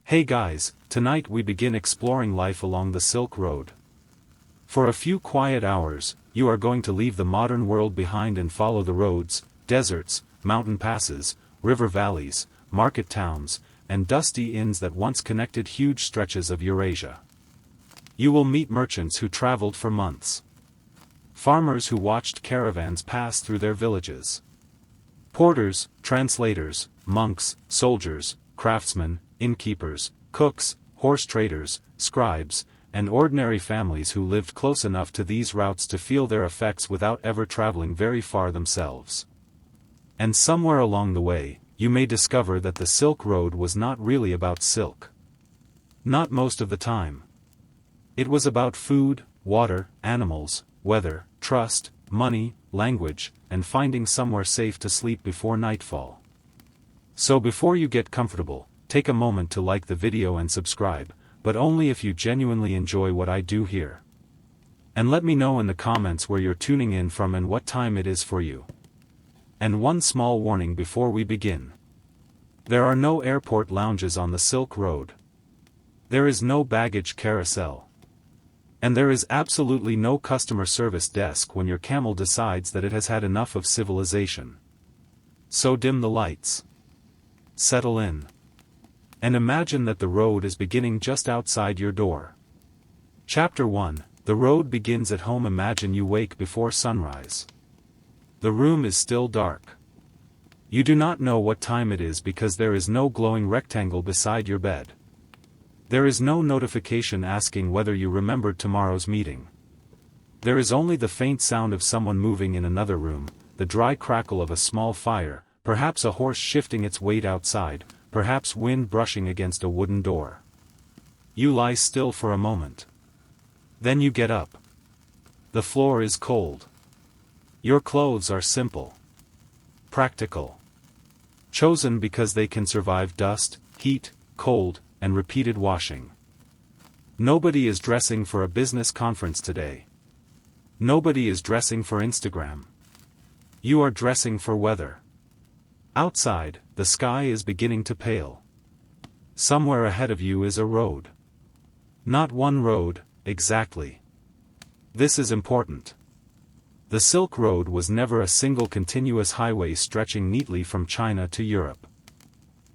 Hey guys, tonight we begin exploring life along the Silk Road. For a few quiet hours, you are going to leave the modern world behind and follow the roads, deserts, mountain passes, river valleys, market towns, and dusty inns that once connected huge stretches of Eurasia. You will meet merchants who traveled for months. Farmers who watched caravans pass through their villages. Porters, translators, monks, soldiers, craftsmen, innkeepers, cooks, horse traders, scribes, and ordinary families who lived close enough to these routes to feel their effects without ever traveling very far themselves. And somewhere along the way, you may discover that the Silk Road was not really about silk. Not most of the time. It was about food, water, animals, weather, trust, money, language, and finding somewhere safe to sleep before nightfall. So before you get comfortable, take a moment to like the video and subscribe, but only if you genuinely enjoy what I do here. And let me know in the comments where you're tuning in from and what time it is for you. And one small warning before we begin. There are no airport lounges on the Silk Road. There is no baggage carousel. And there is absolutely no customer service desk when your camel decides that it has had enough of civilization. So dim the lights. Settle in. And imagine that the road is beginning just outside your door. Chapter 1, The Road Begins at Home. Imagine you wake before sunrise. The room is still dark. You do not know what time it is because there is no glowing rectangle beside your bed. There is no notification asking whether you remembered tomorrow's meeting. There is only the faint sound of someone moving in another room, the dry crackle of a small fire, perhaps a horse shifting its weight outside, perhaps wind brushing against a wooden door. You lie still for a moment. Then you get up. The floor is cold. Your clothes are simple. Practical. Chosen because they can survive dust, heat, cold, and repeated washing. Nobody is dressing for a business conference today. Nobody is dressing for Instagram. You are dressing for weather. Outside, the sky is beginning to pale. Somewhere ahead of you is a road. Not one road, exactly. This is important. The Silk Road was never a single continuous highway stretching neatly from China to Europe.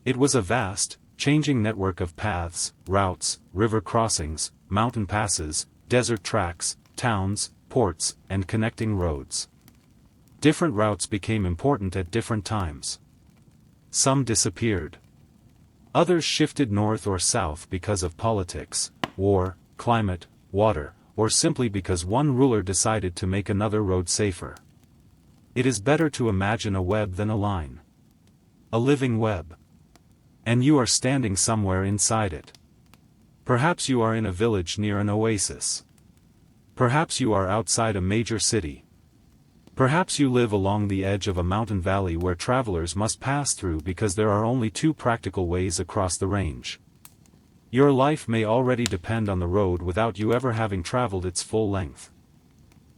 It was a vast, changing network of paths, routes, river crossings, mountain passes, desert tracks, towns, ports, and connecting roads. Different routes became important at different times. Some disappeared. Others shifted north or south because of politics, war, climate, water, or simply because one ruler decided to make another road safer. It is better to imagine a web than a line. A living web. And you are standing somewhere inside it. Perhaps you are in a village near an oasis. Perhaps you are outside a major city. Perhaps you live along the edge of a mountain valley where travelers must pass through because there are only two practical ways across the range. Your life may already depend on the road without you ever having traveled its full length.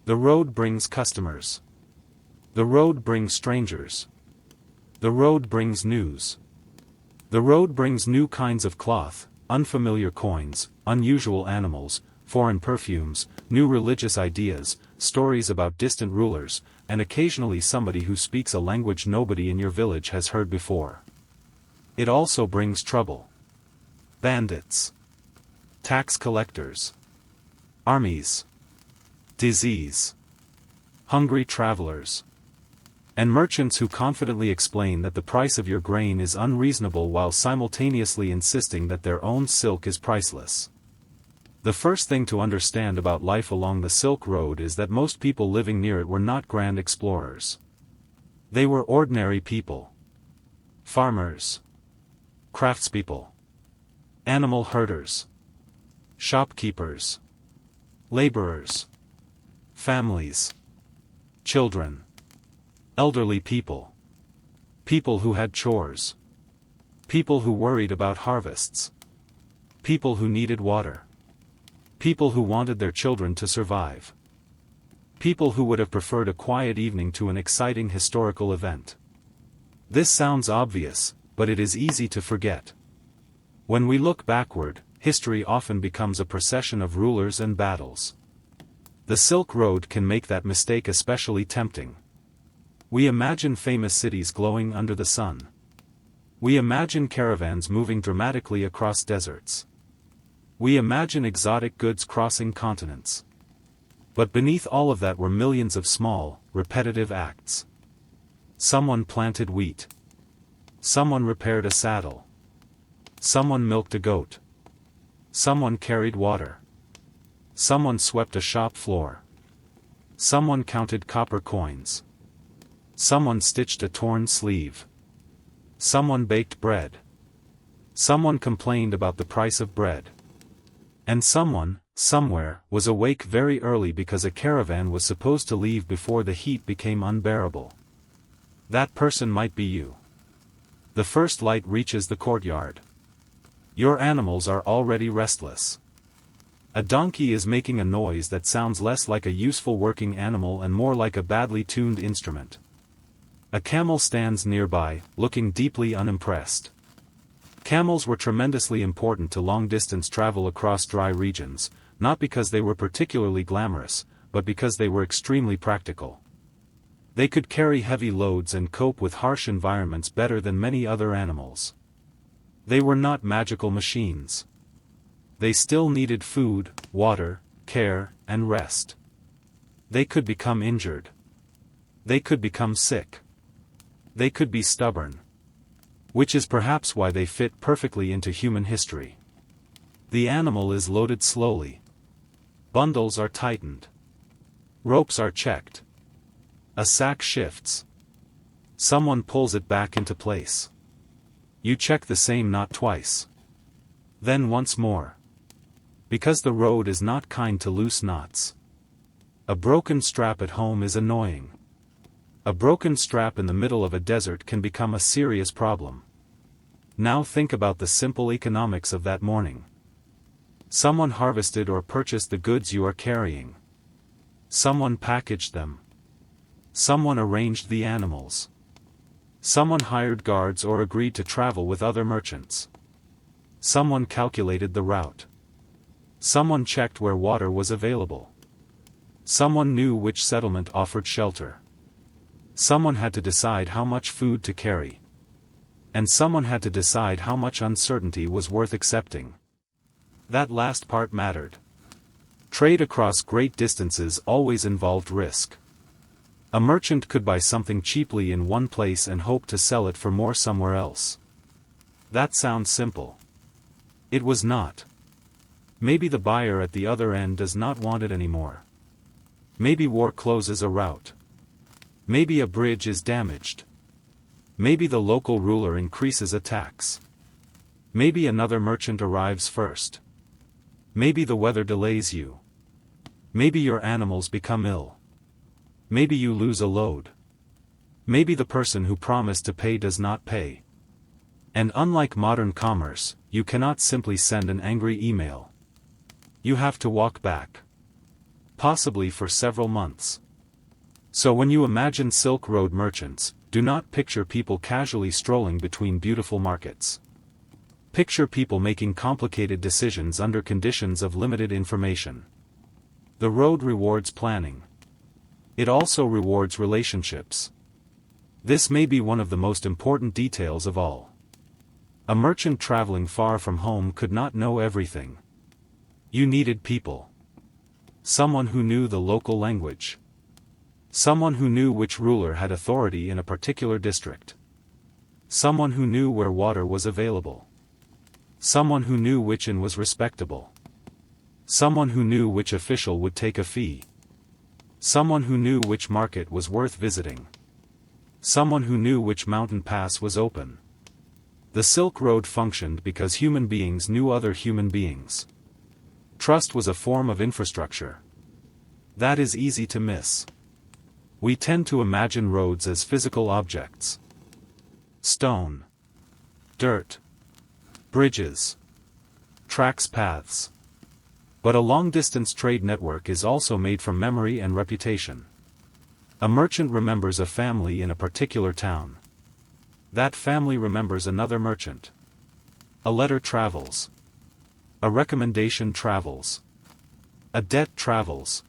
The road brings customers. The road brings strangers. The road brings news. The road brings new kinds of cloth, unfamiliar coins, unusual animals, foreign perfumes, new religious ideas, stories about distant rulers, and occasionally somebody who speaks a language nobody in your village has heard before. It also brings trouble. Bandits. Tax collectors. Armies. Disease. Hungry travelers. And merchants who confidently explain that the price of your grain is unreasonable while simultaneously insisting that their own silk is priceless. The first thing to understand about life along the Silk Road is that most people living near it were not grand explorers. They were ordinary people. Farmers. Craftspeople. Animal herders. Shopkeepers. Laborers. Families. Children. Elderly people. People who had chores. People who worried about harvests. People who needed water. People who wanted their children to survive. People who would have preferred a quiet evening to an exciting historical event. This sounds obvious, but it is easy to forget. When we look backward, history often becomes a procession of rulers and battles. The Silk Road can make that mistake especially tempting. We imagine famous cities glowing under the sun. We imagine caravans moving dramatically across deserts. We imagine exotic goods crossing continents. But beneath all of that were millions of small, repetitive acts. Someone planted wheat. Someone repaired a saddle. Someone milked a goat. Someone carried water. Someone swept a shop floor. Someone counted copper coins. Someone stitched a torn sleeve. Someone baked bread. Someone complained about the price of bread. And someone, somewhere, was awake very early because a caravan was supposed to leave before the heat became unbearable. That person might be you. The first light reaches the courtyard. Your animals are already restless. A donkey is making a noise that sounds less like a useful working animal and more like a badly tuned instrument. A camel stands nearby, looking deeply unimpressed. Camels were tremendously important to long-distance travel across dry regions, not because they were particularly glamorous, but because they were extremely practical. They could carry heavy loads and cope with harsh environments better than many other animals. They were not magical machines. They still needed food, water, care, and rest. They could become injured. They could become sick. They could be stubborn. Which is perhaps why they fit perfectly into human history. The animal is loaded slowly. Bundles are tightened. Ropes are checked. A sack shifts. Someone pulls it back into place. You check the same knot twice. Then once more. Because the road is not kind to loose knots. A broken strap at home is annoying. A broken strap in the middle of a desert can become a serious problem. Now think about the simple economics of that morning. Someone harvested or purchased the goods you are carrying. Someone packaged them. Someone arranged the animals. Someone hired guards or agreed to travel with other merchants. Someone calculated the route. Someone checked where water was available. Someone knew which settlement offered shelter. Someone had to decide how much food to carry. And someone had to decide how much uncertainty was worth accepting. That last part mattered. Trade across great distances always involved risk. A merchant could buy something cheaply in one place and hope to sell it for more somewhere else. That sounds simple. It was not. Maybe the buyer at the other end does not want it anymore. Maybe war closes a route. Maybe a bridge is damaged. Maybe the local ruler increases a tax. Maybe another merchant arrives first. Maybe the weather delays you. Maybe your animals become ill. Maybe you lose a load. Maybe the person who promised to pay does not pay. And unlike modern commerce, you cannot simply send an angry email. You have to walk back. Possibly for several months. So when you imagine Silk Road merchants, do not picture people casually strolling between beautiful markets. Picture people making complicated decisions under conditions of limited information. The road rewards planning. It also rewards relationships. This may be one of the most important details of all. A merchant traveling far from home could not know everything. You needed people. Someone who knew the local language. Someone who knew which ruler had authority in a particular district. Someone who knew where water was available. Someone who knew which inn was respectable. Someone who knew which official would take a fee. Someone who knew which market was worth visiting. Someone who knew which mountain pass was open. The Silk Road functioned because human beings knew other human beings. Trust was a form of infrastructure. That is easy to miss. We tend to imagine roads as physical objects. Stone. Dirt. Bridges. Tracks, paths. But a long-distance trade network is also made from memory and reputation. A merchant remembers a family in a particular town. That family remembers another merchant. A letter travels. A recommendation travels. A debt travels.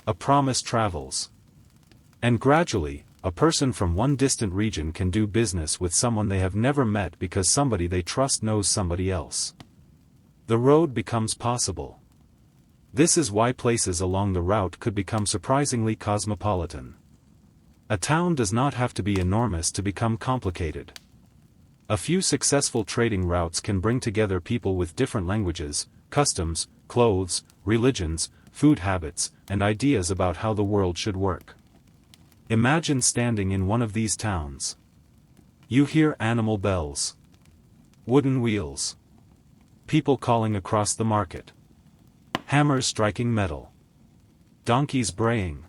A promise travels. And gradually, a person from one distant region can do business with someone they have never met because somebody they trust knows somebody else. The road becomes possible. This is why places along the route could become surprisingly cosmopolitan. A town does not have to be enormous to become complicated. A few successful trading routes can bring together people with different languages, customs, clothes, religions, food habits, and ideas about how the world should work. Imagine standing in one of these towns. You hear animal bells, wooden wheels, people calling across the market, hammers striking metal, donkeys braying,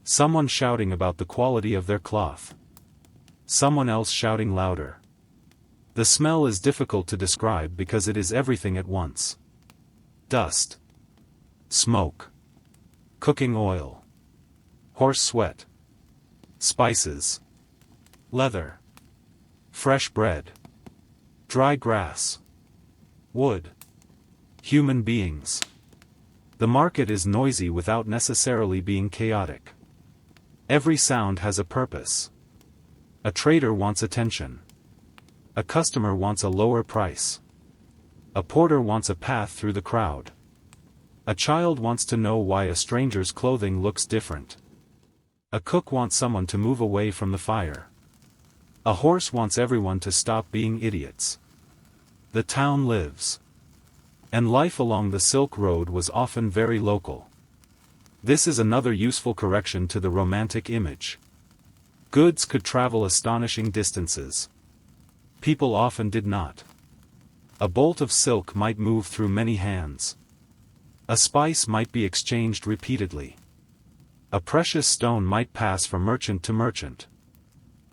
someone shouting about the quality of their cloth, someone else shouting louder. The smell is difficult to describe because it is everything at once. Dust, smoke, cooking oil, horse sweat, spices, leather, fresh bread, dry grass, wood, human beings. The market is noisy without necessarily being chaotic. Every sound has a purpose. A trader wants attention. A customer wants a lower price. A porter wants a path through the crowd. A child wants to know why a stranger's clothing looks different. A cook wants someone to move away from the fire. A horse wants everyone to stop being idiots. The town lives. And life along the Silk Road was often very local. This is another useful correction to the romantic image. Goods could travel astonishing distances. People often did not. A bolt of silk might move through many hands. A spice might be exchanged repeatedly. A precious stone might pass from merchant to merchant.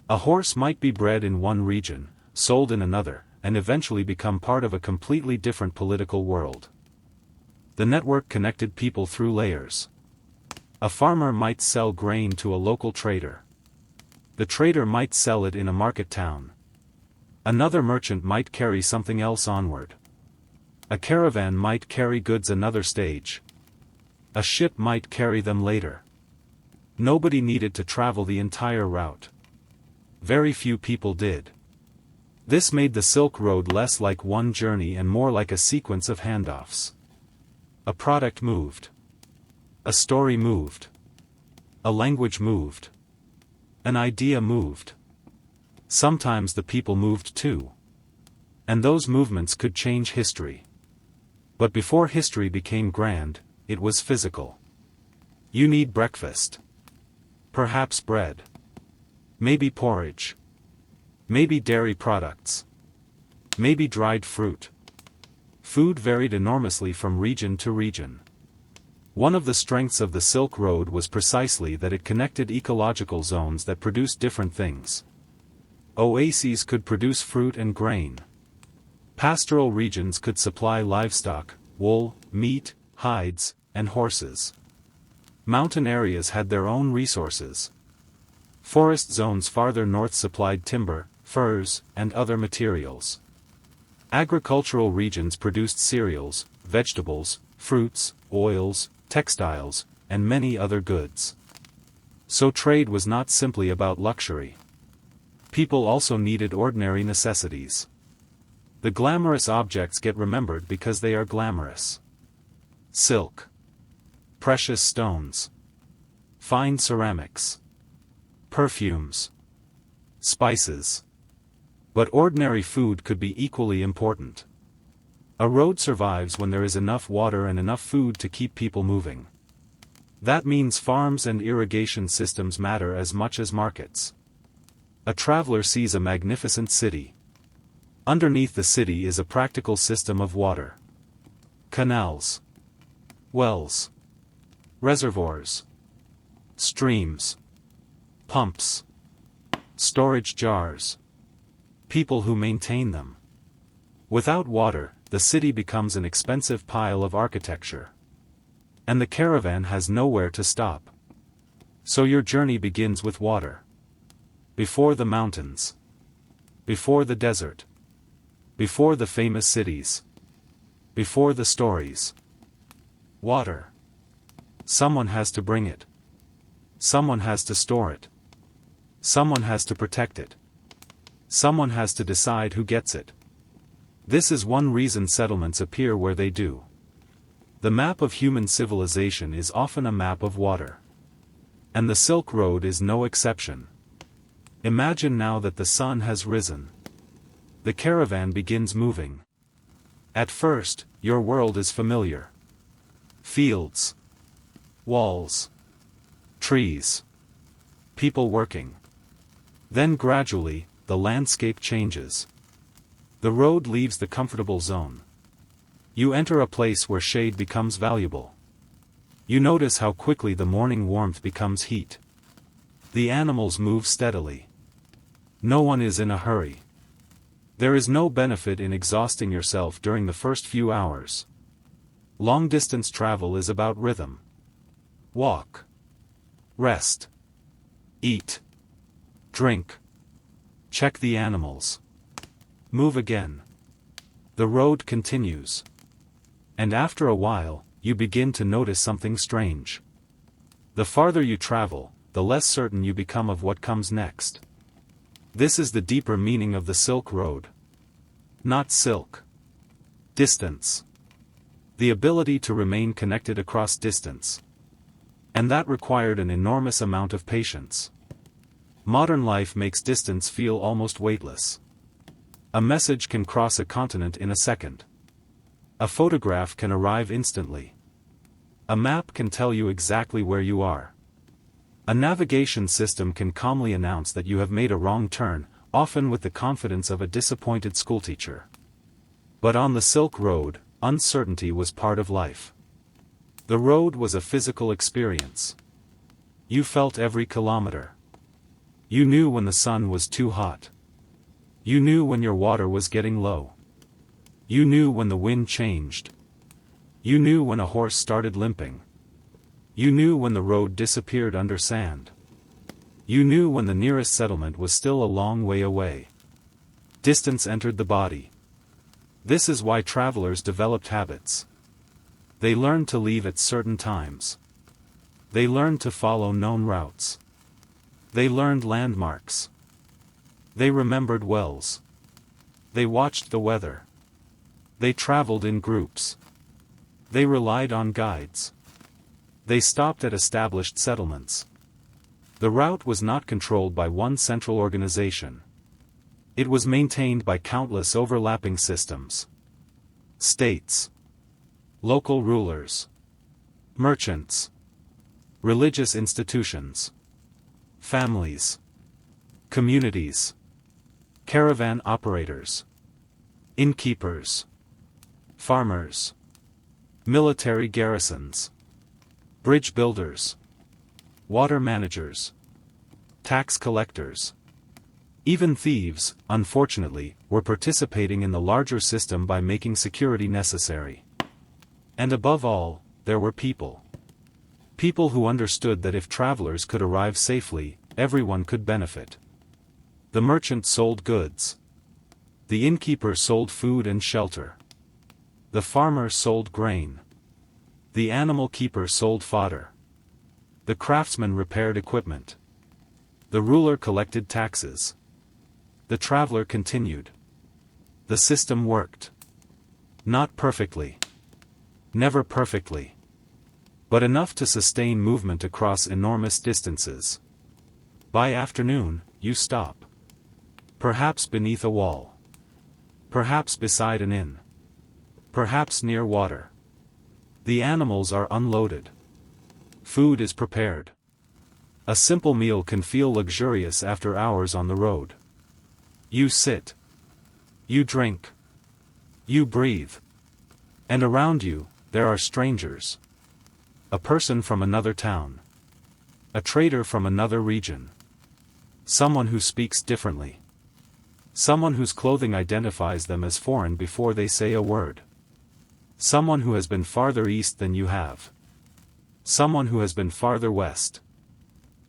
A horse might be bred in one region, sold in another, and eventually become part of a completely different political world. The network connected people through layers. A farmer might sell grain to a local trader. The trader might sell it in a market town. Another merchant might carry something else onward. A caravan might carry goods another stage. A ship might carry them later. Nobody needed to travel the entire route. Very few people did. This made the Silk Road less like one journey and more like a sequence of handoffs. A product moved. A story moved. A language moved. An idea moved. Sometimes the people moved too. And those movements could change history. But before history became grand, it was physical. You need breakfast. Perhaps bread. Maybe porridge. Maybe dairy products. Maybe dried fruit. Food varied enormously from region to region. One of the strengths of the Silk Road was precisely that it connected ecological zones that produced different things. Oases could produce fruit and grain. Pastoral regions could supply livestock, wool, meat, hides, and horses. Mountain areas had their own resources. Forest zones farther north supplied timber, furs, and other materials. Agricultural regions produced cereals, vegetables, fruits, oils, textiles, and many other goods. So trade was not simply about luxury. People also needed ordinary necessities. The glamorous objects get remembered because they are glamorous. Silk. Precious stones. Fine ceramics. Perfumes. Spices. But ordinary food could be equally important. A road survives when there is enough water and enough food to keep people moving. That means farms and irrigation systems matter as much as markets. A traveler sees a magnificent city. Underneath the city is a practical system of water. Canals. Wells. Reservoirs. Streams. Pumps. Storage jars. People who maintain them. Without water, the city becomes an expensive pile of architecture. And the caravan has nowhere to stop. So your journey begins with water. Before the mountains. Before the desert. Before the famous cities. Before the stories. Water. Someone has to bring it. Someone has to store it. Someone has to protect it. Someone has to decide who gets it. This is one reason settlements appear where they do. The map of human civilization is often a map of water. And the Silk Road is no exception. Imagine now that the sun has risen. The caravan begins moving. At first, your world is familiar. Fields. Walls. Trees. People working. Then gradually, the landscape changes. The road leaves the comfortable zone. You enter a place where shade becomes valuable. You notice how quickly the morning warmth becomes heat. The animals move steadily. No one is in a hurry. There is no benefit in exhausting yourself during the first few hours. Long-distance travel is about rhythm. Walk. Rest. Eat. Drink. Check the animals. Move again. The road continues. And after a while, you begin to notice something strange. The farther you travel, the less certain you become of what comes next. This is the deeper meaning of the Silk Road. Not silk. Distance. The ability to remain connected across distance. And that required an enormous amount of patience. Modern life makes distance feel almost weightless. A message can cross a continent in a second. A photograph can arrive instantly. A map can tell you exactly where you are. A navigation system can calmly announce that you have made a wrong turn, often with the confidence of a disappointed schoolteacher. But on the Silk Road, uncertainty was part of life. The road was a physical experience. You felt every kilometer. You knew when the sun was too hot. You knew when your water was getting low. You knew when the wind changed. You knew when a horse started limping. You knew when the road disappeared under sand. You knew when the nearest settlement was still a long way away. Distance entered the body. This is why travelers developed habits. They learned to leave at certain times. They learned to follow known routes. They learned landmarks. They remembered wells. They watched the weather. They traveled in groups. They relied on guides. They stopped at established settlements. The route was not controlled by one central organization. It was maintained by countless overlapping systems. States. Local rulers. Merchants. Religious institutions. Families. Communities. Caravan operators. Innkeepers. Farmers. Military garrisons. Bridge builders. Water managers. Tax collectors. Even thieves, unfortunately, were participating in the larger system by making security necessary. And above all, there were people. People who understood that if travelers could arrive safely, everyone could benefit. The merchant sold goods. The innkeeper sold food and shelter. The farmer sold grain. The animal keeper sold fodder. The craftsman repaired equipment. The ruler collected taxes. The traveler continued. The system worked. Not perfectly. Never perfectly. But enough to sustain movement across enormous distances. By afternoon, you stop. Perhaps beneath a wall. Perhaps beside an inn. Perhaps near water. The animals are unloaded. Food is prepared. A simple meal can feel luxurious after hours on the road. You sit. You drink. You breathe. And around you, there are strangers. A person from another town. A trader from another region. Someone who speaks differently. Someone whose clothing identifies them as foreign before they say a word. Someone who has been farther east than you have. Someone who has been farther west.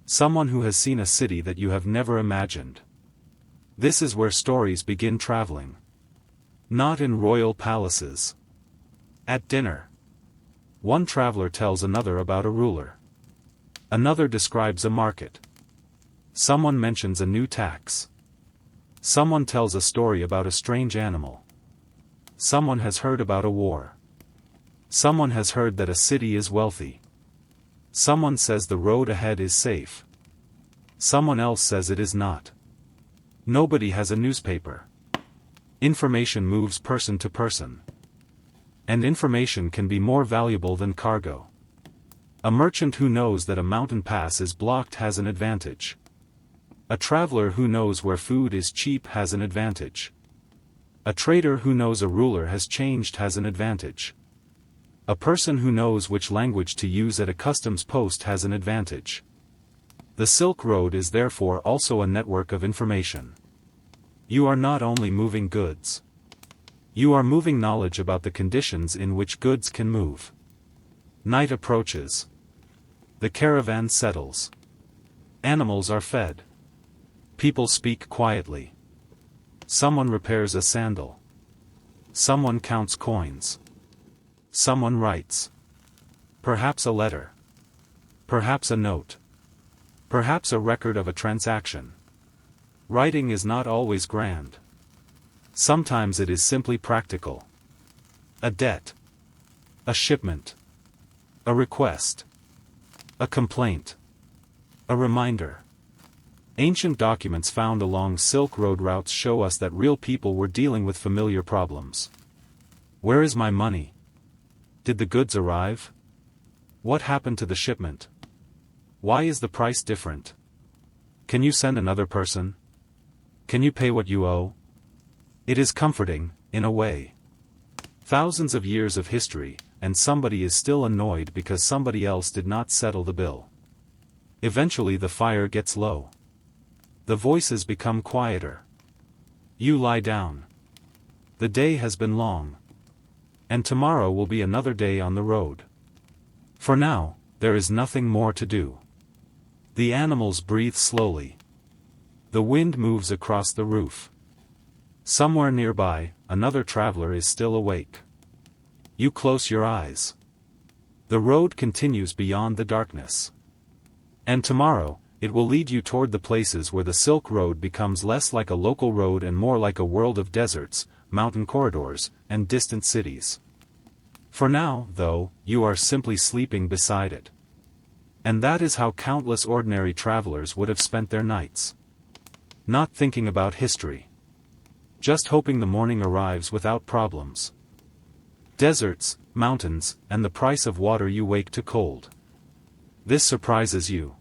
Someone who has seen a city that you have never imagined. This is where stories begin traveling. Not in royal palaces. At dinner. One traveler tells another about a ruler. Another describes a market. Someone mentions a new tax. Someone tells a story about a strange animal. Someone has heard about a war. Someone has heard that a city is wealthy. Someone says the road ahead is safe. Someone else says it is not. Nobody has a newspaper. Information moves person to person. And information can be more valuable than cargo. A merchant who knows that a mountain pass is blocked has an advantage. A traveler who knows where food is cheap has an advantage. A trader who knows a ruler has changed has an advantage. A person who knows which language to use at a customs post has an advantage. The Silk Road is therefore also a network of information. You are not only moving goods. You are moving knowledge about the conditions in which goods can move. Night approaches. The caravan settles. Animals are fed. People speak quietly. Someone repairs a sandal. Someone counts coins. Someone writes. Perhaps a letter. Perhaps a note. Perhaps a record of a transaction. Writing is not always grand. Sometimes it is simply practical. A debt. A shipment. A request. A complaint. A reminder. Ancient documents found along Silk Road routes show us that real people were dealing with familiar problems. Where is my money? Did the goods arrive? What happened to the shipment? Why is the price different? Can you send another person? Can you pay what you owe? It is comforting, in a way. Thousands of years of history, and somebody is still annoyed because somebody else did not settle the bill. Eventually the fire gets low. The voices become quieter. You lie down. The day has been long. And tomorrow will be another day on the road. For now, there is nothing more to do. The animals breathe slowly. The wind moves across the roof. Somewhere nearby, another traveler is still awake. You close your eyes. The road continues beyond the darkness. And tomorrow, it will lead you toward the places where the Silk Road becomes less like a local road and more like a world of deserts, mountain corridors, and distant cities. For now, though, you are simply sleeping beside it. And that is how countless ordinary travelers would have spent their nights. Not thinking about history. Just hoping the morning arrives without problems. Deserts, mountains, and the price of water. You wake to cold. This surprises you.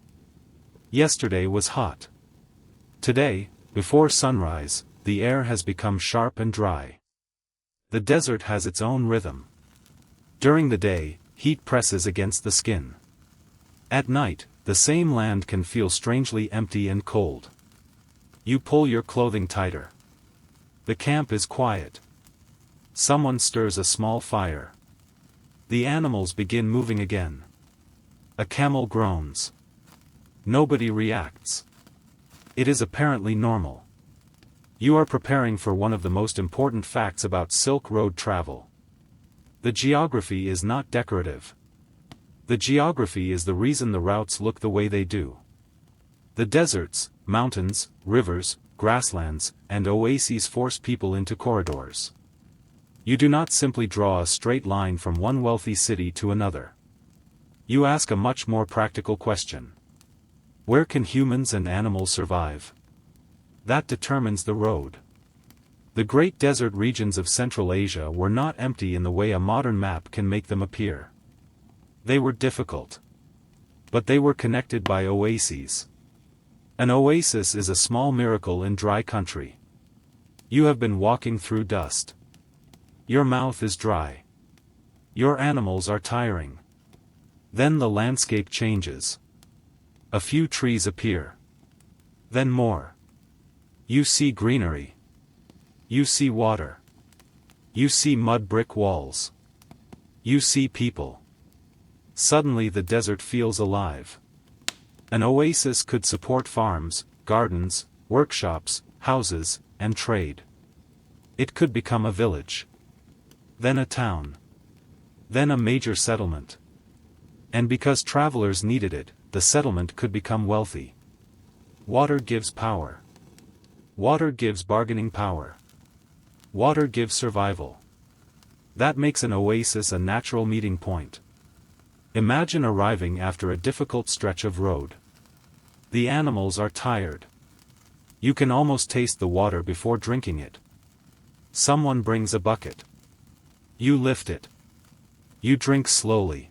Yesterday was hot. Today, before sunrise, the air has become sharp and dry. The desert has its own rhythm. During the day, heat presses against the skin. At night, the same land can feel strangely empty and cold. You pull your clothing tighter. The camp is quiet. Someone stirs a small fire. The animals begin moving again. A camel groans. Nobody reacts. It is apparently normal. You are preparing for one of the most important facts about Silk Road travel. The geography is not decorative. The geography is the reason the routes look the way they do. The deserts, mountains, rivers, grasslands, and oases force people into corridors. You do not simply draw a straight line from one wealthy city to another. You ask a much more practical question. Where can humans and animals survive? That determines the road. The great desert regions of Central Asia were not empty in the way a modern map can make them appear. They were difficult. But they were connected by oases. An oasis is a small miracle in dry country. You have been walking through dust. Your mouth is dry. Your animals are tiring. Then the landscape changes. A few trees appear. Then more. You see greenery. You see water. You see mud brick walls. You see people. Suddenly the desert feels alive. An oasis could support farms, gardens, workshops, houses, and trade. It could become a village. Then a town. Then a major settlement. And because travelers needed it, the settlement could become wealthy. Water gives power. Water gives bargaining power. Water gives survival. That makes an oasis a natural meeting point. Imagine arriving after a difficult stretch of road. The animals are tired. You can almost taste the water before drinking it. Someone brings a bucket. You lift it. You drink slowly.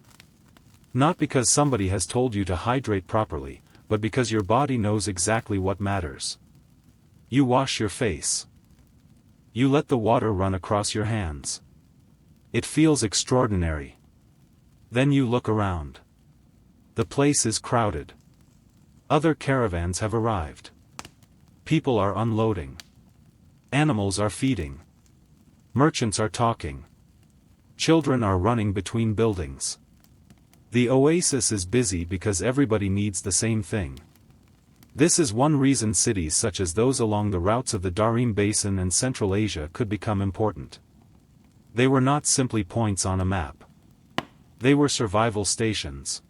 Not because somebody has told you to hydrate properly, but because your body knows exactly what matters. You wash your face. You let the water run across your hands. It feels extraordinary. Then you look around. The place is crowded. Other caravans have arrived. People are unloading. Animals are feeding. Merchants are talking. Children are running between buildings. The oasis is busy because everybody needs the same thing. This is one reason cities such as those along the routes of the Darime Basin and Central Asia could become important. They were not simply points on a map. They were survival stations.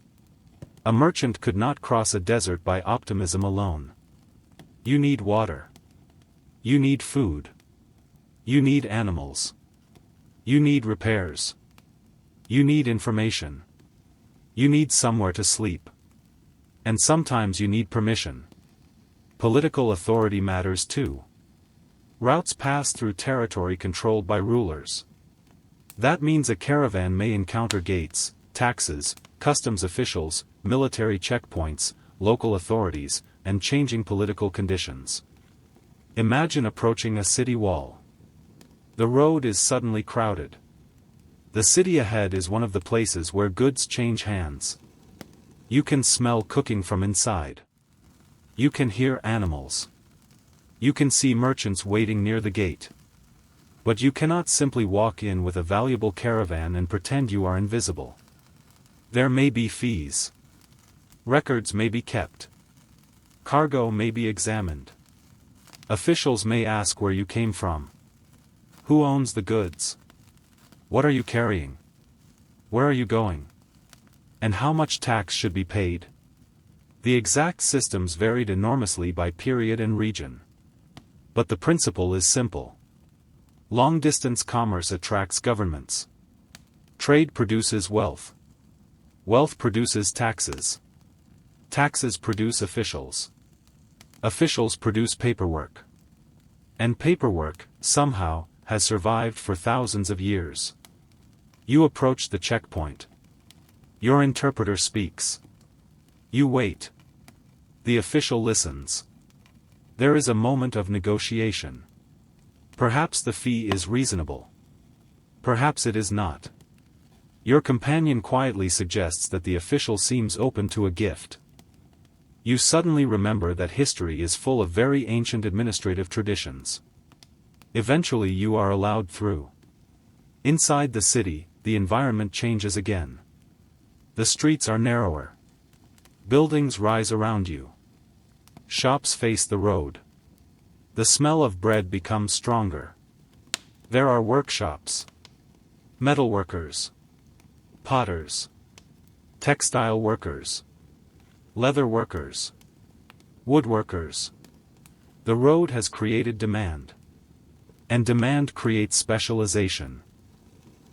A merchant could not cross a desert by optimism alone. You need water. You need food. You need animals. You need repairs. You need information. You need somewhere to sleep. And sometimes you need permission. Political authority matters too. Routes pass through territory controlled by rulers. That means a caravan may encounter gates, taxes, customs officials, military checkpoints, local authorities, and changing political conditions. Imagine approaching a city wall. The road is suddenly crowded. The city ahead is one of the places where goods change hands. You can smell cooking from inside. You can hear animals. You can see merchants waiting near the gate. But you cannot simply walk in with a valuable caravan and pretend you are invisible. There may be fees. Records may be kept. Cargo may be examined. Officials may ask where you came from. Who owns the goods? What are you carrying? Where are you going? And how much tax should be paid? The exact systems varied enormously by period and region. But the principle is simple. Long-distance commerce attracts governments. Trade produces wealth. Wealth produces taxes. Taxes produce officials. Officials produce paperwork. And paperwork, somehow, has survived for thousands of years. You approach the checkpoint. Your interpreter speaks. You wait. The official listens. There is a moment of negotiation. Perhaps the fee is reasonable. Perhaps it is not. Your companion quietly suggests that the official seems open to a gift. You suddenly remember that history is full of very ancient administrative traditions. Eventually you are allowed through. Inside the city, the environment changes again. The streets are narrower. Buildings rise around you. Shops face the road. The smell of bread becomes stronger. There are workshops. Metalworkers. Potters. Textile workers. Leather workers. Woodworkers. The road has created demand. And demand creates specialization.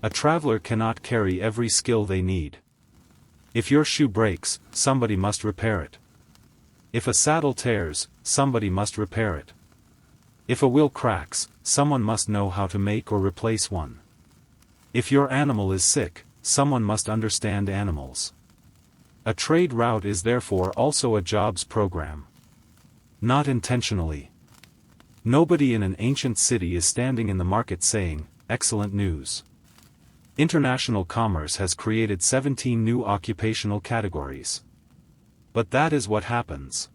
A traveler cannot carry every skill they need. If your shoe breaks, somebody must repair it. If a saddle tears, somebody must repair it. If a wheel cracks, someone must know how to make or replace one. If your animal is sick, someone must understand animals. A trade route is therefore also a jobs program. Not intentionally. Nobody in an ancient city is standing in the market saying, "Excellent news. International commerce has created 17 new occupational categories." But that is what happens.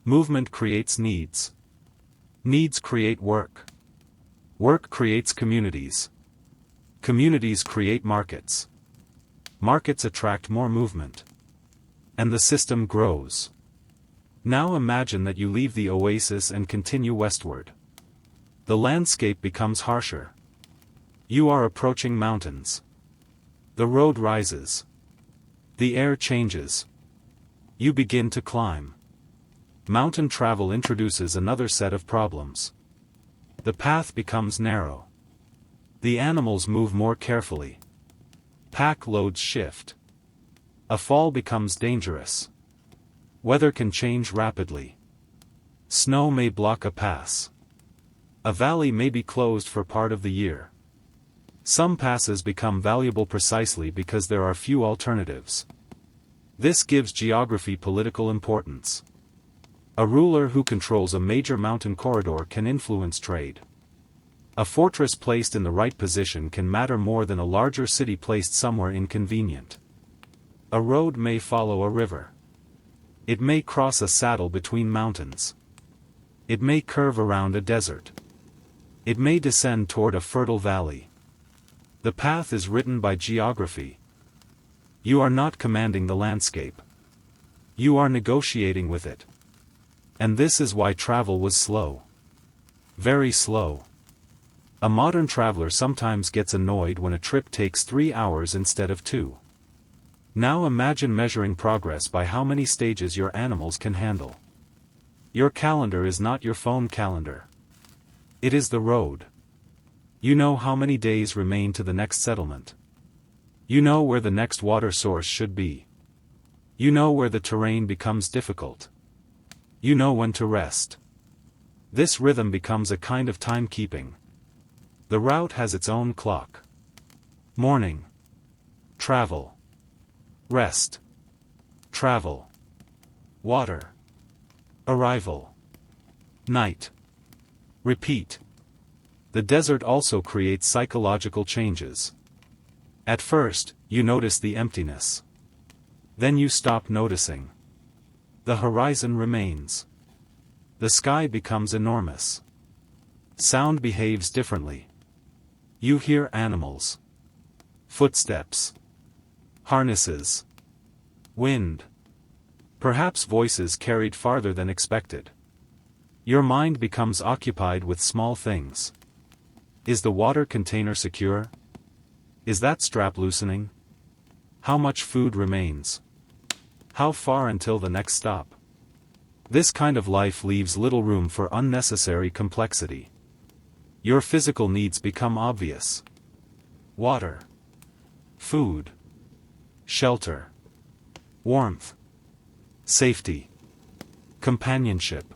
Movement creates needs. Needs create work. Work creates communities. Communities create markets. Markets attract more movement. And the system grows. Now imagine that you leave the oasis and continue westward. The landscape becomes harsher. You are approaching mountains. The road rises. The air changes. You begin to climb. Mountain travel introduces another set of problems. The path becomes narrow. The animals move more carefully. Pack loads shift. A fall becomes dangerous. Weather can change rapidly. Snow may block a pass. A valley may be closed for part of the year. Some passes become valuable precisely because there are few alternatives. This gives geography political importance. A ruler who controls a major mountain corridor can influence trade. A fortress placed in the right position can matter more than a larger city placed somewhere inconvenient. A road may follow a river. It may cross a saddle between mountains. It may curve around a desert. It may descend toward a fertile valley. The path is written by geography. You are not commanding the landscape. You are negotiating with it. And this is why travel was slow. Very slow. A modern traveler sometimes gets annoyed when a trip takes 3 hours instead of 2. Now imagine measuring progress by how many stages your animals can handle. Your calendar is not your phone calendar. It is the road. You know how many days remain to the next settlement. You know where the next water source should be. You know where the terrain becomes difficult. You know when to rest. This rhythm becomes a kind of timekeeping. The route has its own clock. Morning. Travel. Rest. Travel. Water. Arrival. Night. Repeat. The desert also creates psychological changes. At first, you notice the emptiness. Then you stop noticing. The horizon remains. The sky becomes enormous. Sound behaves differently. You hear animals. Footsteps. Harnesses. Wind. Perhaps voices carried farther than expected. Your mind becomes occupied with small things. Is the water container secure? Is that strap loosening? How much food remains? How far until the next stop? This kind of life leaves little room for unnecessary complexity. Your physical needs become obvious. Water. Food. Shelter. Warmth. Safety. Companionship.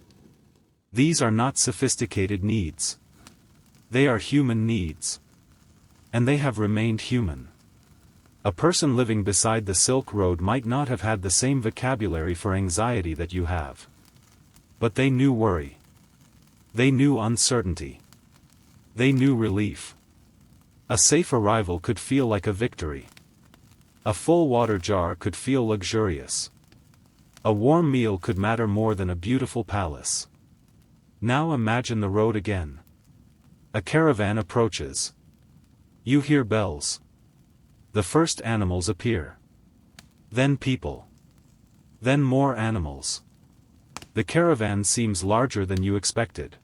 These are not sophisticated needs. They are human needs. And they have remained human. A person living beside the Silk Road might not have had the same vocabulary for anxiety that you have. But they knew worry. They knew uncertainty. They knew relief. A safe arrival could feel like a victory. A full water jar could feel luxurious. A warm meal could matter more than a beautiful palace. Now imagine the road again. A caravan approaches. You hear bells. The first animals appear. Then people. Then more animals. The caravan seems larger than you expected.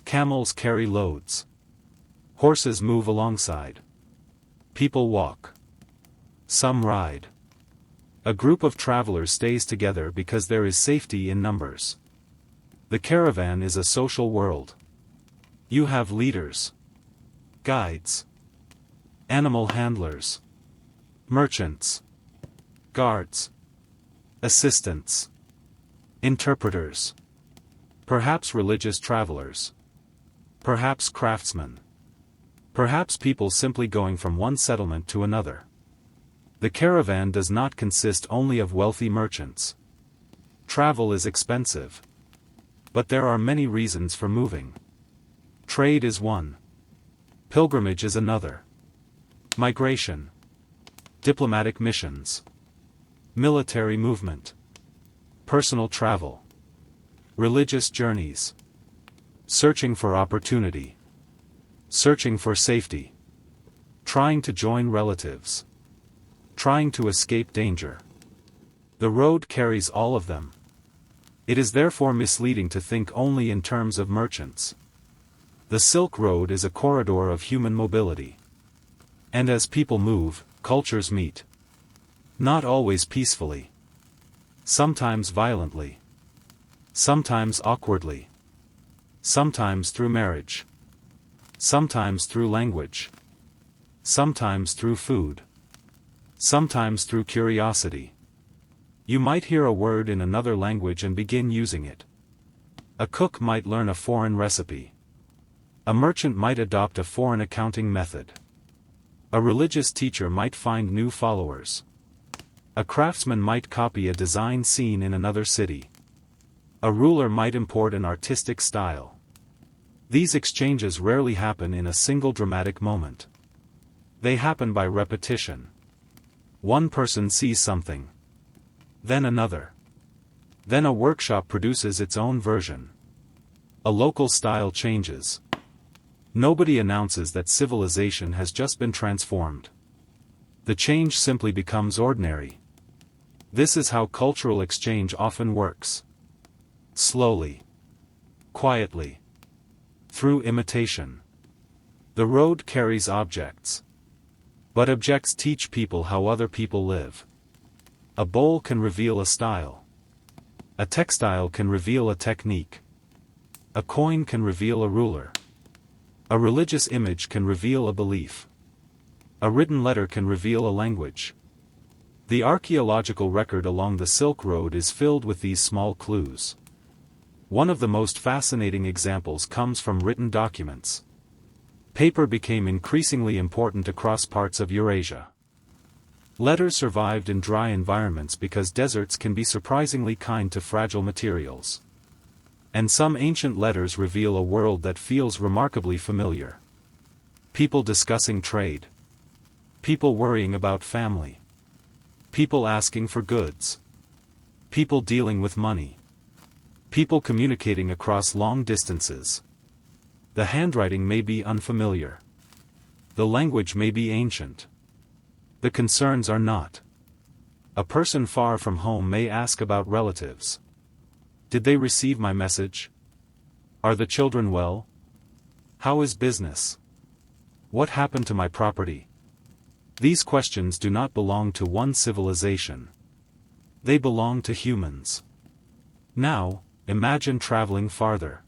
Camels carry loads. Horses move alongside. People walk. Some ride. A group of travelers stays together because there is safety in numbers. The caravan is a social world. You have leaders. Guides. Animal handlers. Merchants. Guards. Assistants. Interpreters. Perhaps religious travelers. Perhaps craftsmen. Perhaps people simply going from one settlement to another. The caravan does not consist only of wealthy merchants. Travel is expensive. But there are many reasons for moving. Trade is one. Pilgrimage is another. Migration. Diplomatic missions. Military movement. Personal travel. Religious journeys. Searching for opportunity. Searching for safety. Trying to join relatives. Trying to escape danger. The road carries all of them. It is therefore misleading to think only in terms of merchants. The Silk Road is a corridor of human mobility. And as people move, cultures meet. Not always peacefully. Sometimes violently. Sometimes awkwardly. Sometimes through marriage. Sometimes through language. Sometimes through food. Sometimes through curiosity. You might hear a word in another language and begin using it. A cook might learn a foreign recipe. A merchant might adopt a foreign accounting method. A religious teacher might find new followers. A craftsman might copy a design seen in another city. A ruler might import an artistic style. These exchanges rarely happen in a single dramatic moment. They happen by repetition. One person sees something. Then another. Then a workshop produces its own version. A local style changes. Nobody announces that civilization has just been transformed. The change simply becomes ordinary. This is how cultural exchange often works. Slowly. Quietly. Through imitation. The road carries objects. But objects teach people how other people live. A bowl can reveal a style. A textile can reveal a technique. A coin can reveal a ruler. A religious image can reveal a belief. A written letter can reveal a language. The archaeological record along the Silk Road is filled with these small clues. One of the most fascinating examples comes from written documents. Paper became increasingly important across parts of Eurasia. Letters survived in dry environments because deserts can be surprisingly kind to fragile materials. And some ancient letters reveal a world that feels remarkably familiar. People discussing trade. People worrying about family. People asking for goods. People dealing with money. People communicating across long distances. The handwriting may be unfamiliar. The language may be ancient. The concerns are not. A person far from home may ask about relatives. Did they receive my message? Are the children well? How is business? What happened to my property? These questions do not belong to one civilization. They belong to humans. Now, imagine traveling farther.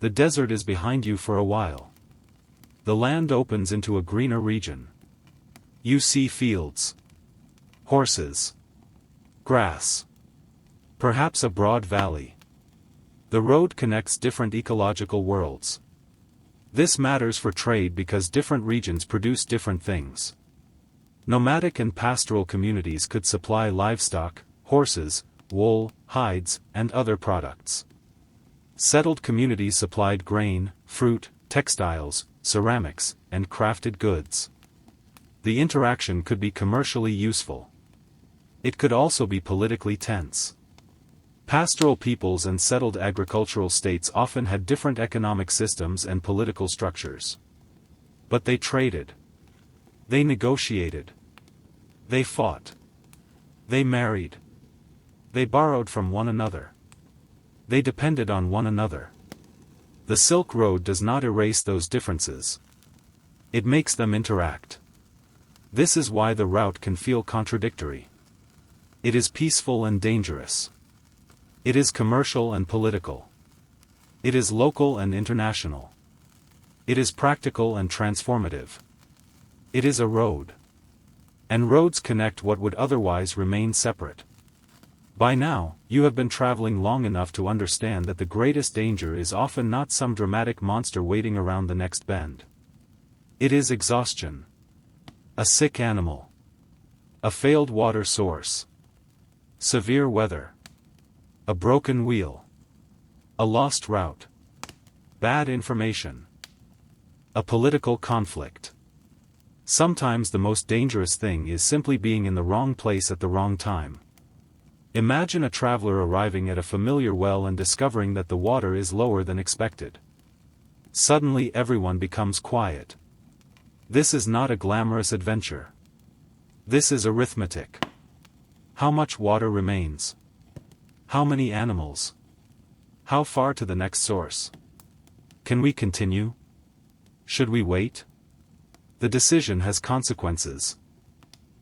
The desert is behind you for a while. The land opens into a greener region. You see fields. Horses. Grass. Perhaps a broad valley. The road connects different ecological worlds. This matters for trade because different regions produce different things. Nomadic and pastoral communities could supply livestock, horses, wool, hides, and other products. Settled communities supplied grain, fruit, textiles, ceramics, and crafted goods. The interaction could be commercially useful. It could also be politically tense. Pastoral peoples and settled agricultural states often had different economic systems and political structures. But they traded. They negotiated. They fought. They married. They borrowed from one another. They depended on one another. The Silk Road does not erase those differences. It makes them interact. This is why the route can feel contradictory. It is peaceful and dangerous. It is commercial and political. It is local and international. It is practical and transformative. It is a road. And roads connect what would otherwise remain separate. By now, you have been traveling long enough to understand that the greatest danger is often not some dramatic monster waiting around the next bend. It is exhaustion. A sick animal. A failed water source. Severe weather. A broken wheel. A lost route. Bad information. A political conflict. Sometimes the most dangerous thing is simply being in the wrong place at the wrong time. Imagine a traveler arriving at a familiar well and discovering that the water is lower than expected. Suddenly everyone becomes quiet. This is not a glamorous adventure. This is arithmetic. How much water remains? How many animals? How far to the next source? Can we continue? Should we wait? The decision has consequences.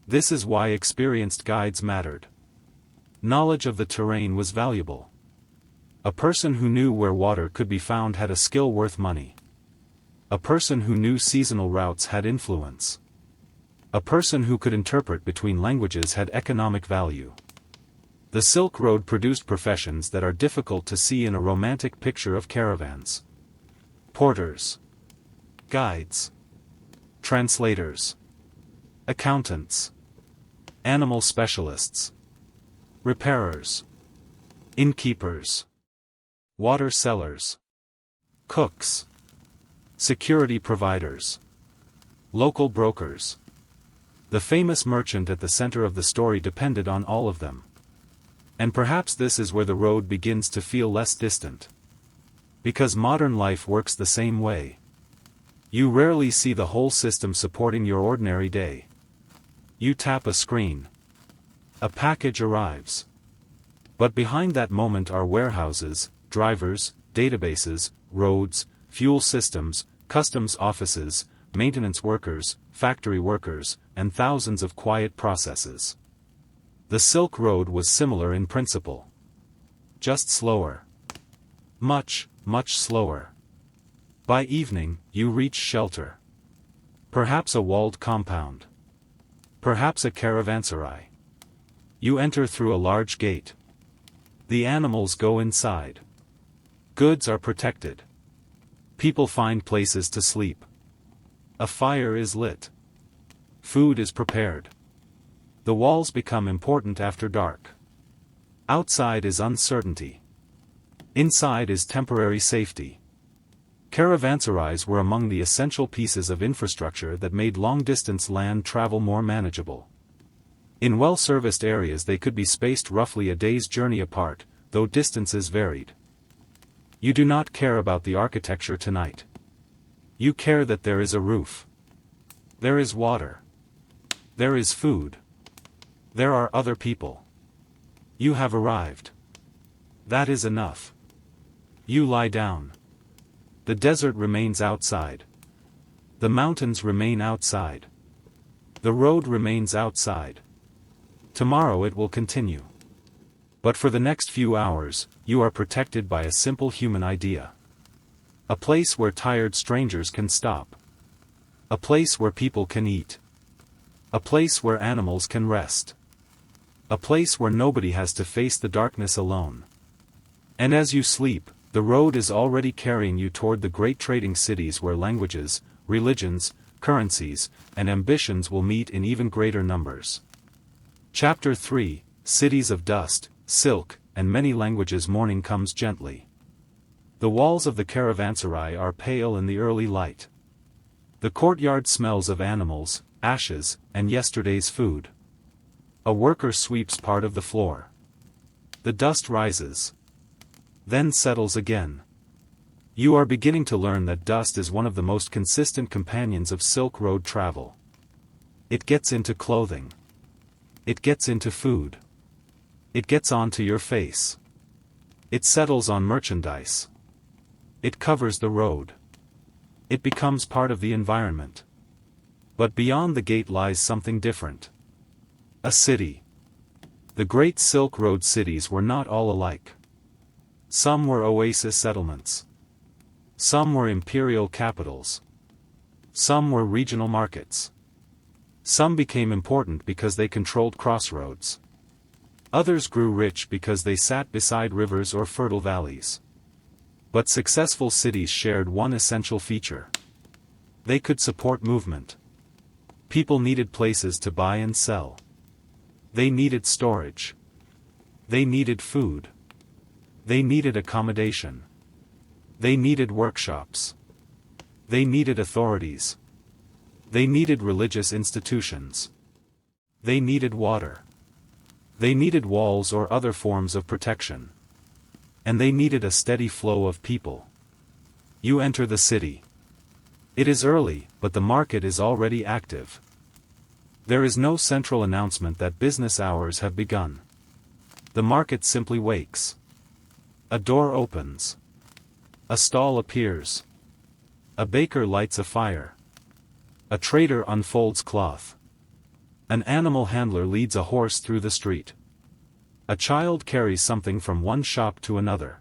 This is why experienced guides mattered. Knowledge of the terrain was valuable. A person who knew where water could be found had a skill worth money. A person who knew seasonal routes had influence. A person who could interpret between languages had economic value. The Silk Road produced professions that are difficult to see in a romantic picture of caravans. Porters. Guides. Translators. Accountants. Animal specialists. Repairers. Innkeepers. Water sellers. Cooks. Security providers. Local brokers. The famous merchant at the center of the story depended on all of them. And perhaps this is where the road begins to feel less distant. Because modern life works the same way. You rarely see the whole system supporting your ordinary day. You tap a screen. A package arrives. But behind that moment are warehouses, drivers, databases, roads, fuel systems, customs offices, maintenance workers, factory workers, and thousands of quiet processes. The Silk Road was similar in principle. Just slower. Much, much slower. By evening, you reach shelter. Perhaps a walled compound. Perhaps a caravanserai. You enter through a large gate. The animals go inside. Goods are protected. People find places to sleep. A fire is lit. Food is prepared. The walls become important after dark. Outside is uncertainty. Inside is temporary safety. Caravanserais were among the essential pieces of infrastructure that made long-distance land travel more manageable. In well-serviced areas they could be spaced roughly a day's journey apart, though distances varied. You do not care about the architecture tonight. You care that there is a roof. There is water. There is food. There are other people. You have arrived. That is enough. You lie down. The desert remains outside. The mountains remain outside. The road remains outside. Tomorrow it will continue. But for the next few hours, you are protected by a simple human idea. A place where tired strangers can stop. A place where people can eat. A place where animals can rest. A place where nobody has to face the darkness alone. And as you sleep, the road is already carrying you toward the great trading cities where languages, religions, currencies, and ambitions will meet in even greater numbers. Chapter 3, Cities of Dust, Silk, and Many Languages. Morning comes gently. The walls of the caravanserai are pale in the early light. The courtyard smells of animals, ashes, and yesterday's food. A worker sweeps part of the floor. The dust rises. Then settles again. You are beginning to learn that dust is one of the most consistent companions of Silk Road travel. It gets into clothing. It gets into food. It gets onto your face. It settles on merchandise. It covers the road. It becomes part of the environment. But beyond the gate lies something different. A city. The great Silk Road cities were not all alike. Some were oasis settlements. Some were imperial capitals. Some were regional markets. Some became important because they controlled crossroads. Others grew rich because they sat beside rivers or fertile valleys. But successful cities shared one essential feature. They could support movement. People needed places to buy and sell. They needed storage. They needed food. They needed accommodation. They needed workshops. They needed authorities. They needed religious institutions. They needed water. They needed walls or other forms of protection. And they needed a steady flow of people. You enter the city. It is early, but the market is already active. There is no central announcement that business hours have begun. The market simply wakes. A door opens. A stall appears. A baker lights a fire. A trader unfolds cloth. An animal handler leads a horse through the street. A child carries something from one shop to another.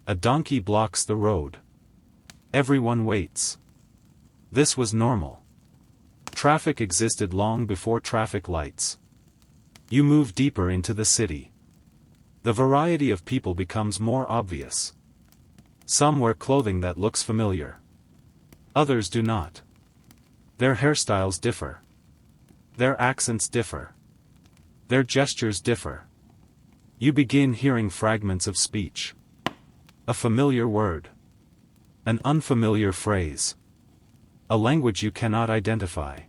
A donkey blocks the road. Everyone waits. This was normal. Traffic existed long before traffic lights. You move deeper into the city. The variety of people becomes more obvious. Some wear clothing that looks familiar. Others do not. Their hairstyles differ. Their accents differ. Their gestures differ. You begin hearing fragments of speech. A familiar word. An unfamiliar phrase. A language you cannot identify.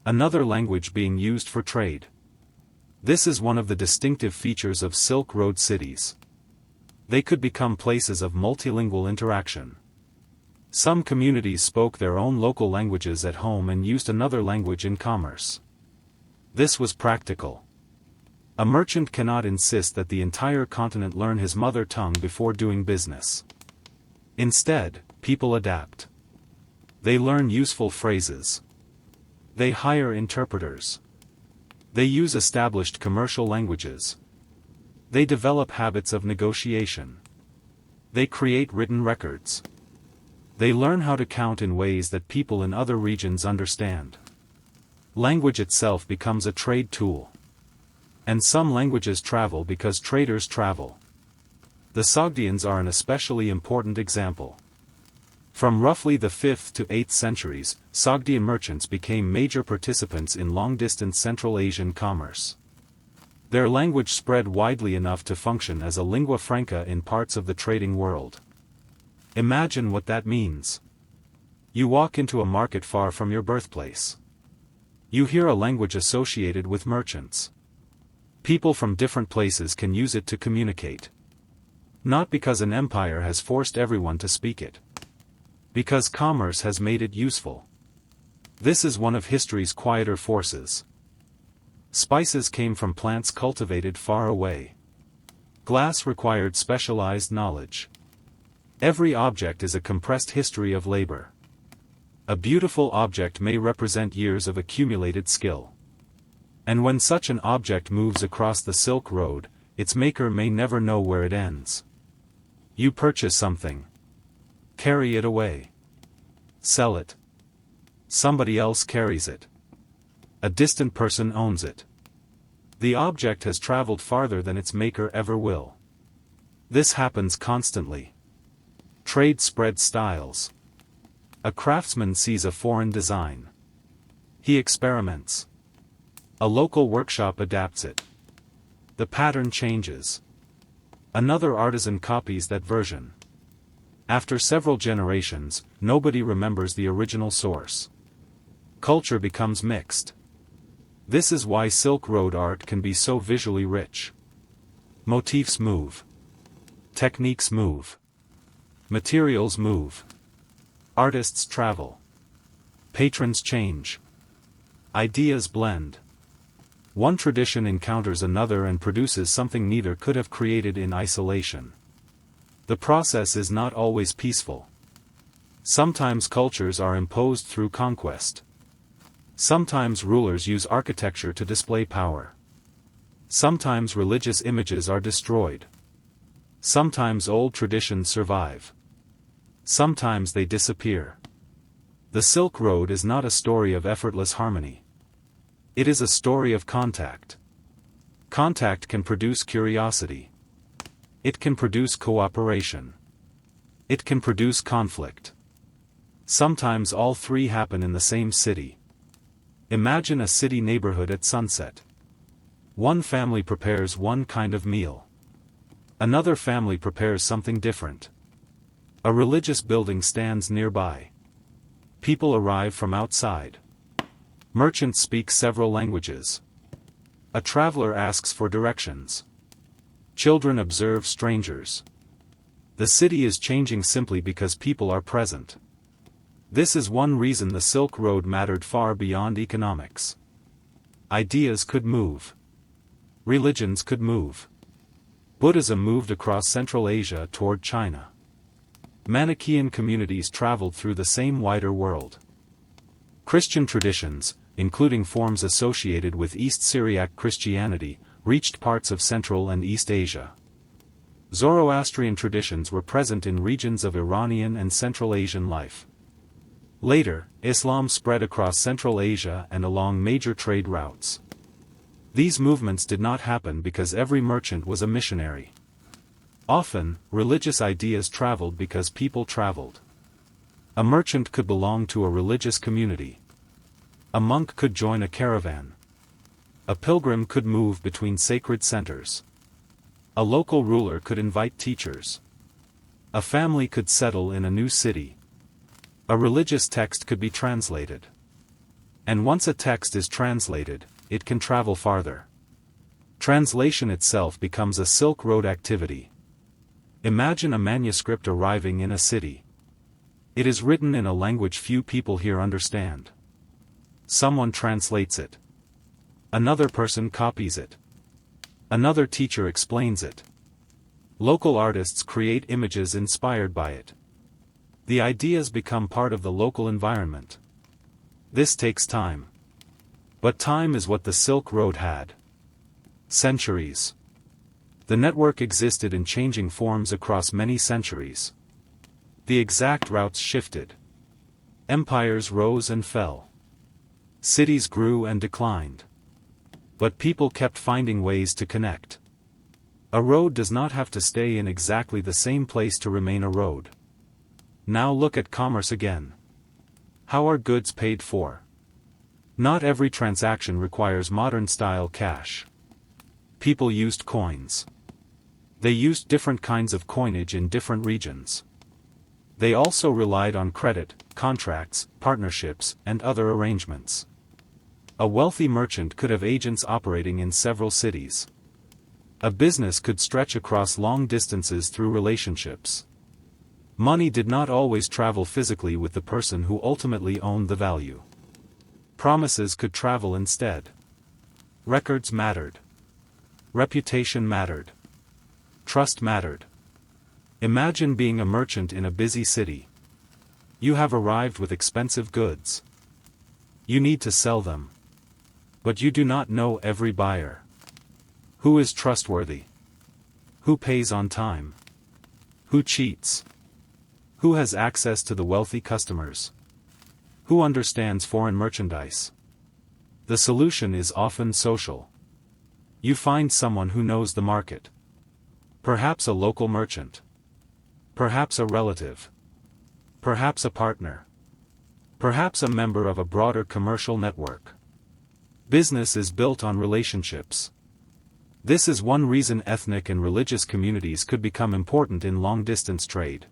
Another language being used for trade. This is one of the distinctive features of Silk Road cities. They could become places of multilingual interaction. Some communities spoke their own local languages at home and used another language in commerce. This was practical. A merchant cannot insist that the entire continent learn his mother tongue before doing business. Instead, people adapt. They learn useful phrases. They hire interpreters. They use established commercial languages. They develop habits of negotiation. They create written records. They learn how to count in ways that people in other regions understand. Language itself becomes a trade tool. And some languages travel because traders travel. The Sogdians are an especially important example. From roughly the 5th to 8th centuries, Sogdian merchants became major participants in long-distance Central Asian commerce. Their language spread widely enough to function as a lingua franca in parts of the trading world. Imagine what that means. You walk into a market far from your birthplace. You hear a language associated with merchants. People from different places can use it to communicate. Not because an empire has forced everyone to speak it. Because commerce has made it useful. This is one of history's quieter forces. Spices came from plants cultivated far away. Glass required specialized knowledge. Every object is a compressed history of labor. A beautiful object may represent years of accumulated skill. And when such an object moves across the Silk Road, its maker may never know where it ends. You purchase something. Carry it away. Sell it. Somebody else carries it. A distant person owns it. The object has traveled farther than its maker ever will. This happens constantly. Trade spreads styles. A craftsman sees a foreign design. He experiments. A local workshop adapts it. The pattern changes. Another artisan copies that version. After several generations, nobody remembers the original source. Culture becomes mixed. This is why Silk Road art can be so visually rich. Motifs move. Techniques move. Materials move. Artists travel. Patrons change. Ideas blend. One tradition encounters another and produces something neither could have created in isolation. The process is not always peaceful. Sometimes cultures are imposed through conquest. Sometimes rulers use architecture to display power. Sometimes religious images are destroyed. Sometimes old traditions survive. Sometimes they disappear. The Silk Road is not a story of effortless harmony. It is a story of contact. Contact can produce curiosity. It can produce cooperation. It can produce conflict. Sometimes all three happen in the same city. Imagine a city neighborhood at sunset. One family prepares one kind of meal. Another family prepares something different. A religious building stands nearby. People arrive from outside. Merchants speak several languages. A traveler asks for directions. Children observe strangers. The city is changing simply because people are present. This is one reason the Silk Road mattered far beyond economics. Ideas could move. Religions could move. Buddhism moved across Central Asia toward China. Manichaean communities traveled through the same wider world. Christian traditions, including forms associated with East Syriac Christianity, reached parts of Central and East Asia. Zoroastrian traditions were present in regions of Iranian and Central Asian life. Later, Islam spread across Central Asia and along major trade routes. These movements did not happen because every merchant was a missionary. Often, religious ideas traveled because people traveled. A merchant could belong to a religious community. A monk could join a caravan. A pilgrim could move between sacred centers. A local ruler could invite teachers. A family could settle in a new city. A religious text could be translated. And once a text is translated, it can travel farther. Translation itself becomes a Silk Road activity. Imagine a manuscript arriving in a city. It is written in a language few people here understand. Someone translates it. Another person copies it. Another teacher explains it. Local artists create images inspired by it. The ideas become part of the local environment. This takes time. But time is what the Silk Road had. Centuries. The network existed in changing forms across many centuries. The exact routes shifted. Empires rose and fell. Cities grew and declined. But people kept finding ways to connect. A road does not have to stay in exactly the same place to remain a road. Now look at commerce again. How are goods paid for? Not every transaction requires modern-style cash. People used coins. They used different kinds of coinage in different regions. They also relied on credit, contracts, partnerships, and other arrangements. A wealthy merchant could have agents operating in several cities. A business could stretch across long distances through relationships. Money did not always travel physically with the person who ultimately owned the value. Promises could travel instead. Records mattered. Reputation mattered. Trust mattered. Imagine being a merchant in a busy city. You have arrived with expensive goods. You need to sell them. But you do not know every buyer. Who is trustworthy? Who pays on time? Who cheats? Who has access to the wealthy customers? Who understands foreign merchandise? The solution is often social. You find someone who knows the market. Perhaps a local merchant. Perhaps a relative. Perhaps a partner. Perhaps a member of a broader commercial network. Business is built on relationships. This is one reason ethnic and religious communities could become important in long-distance trade.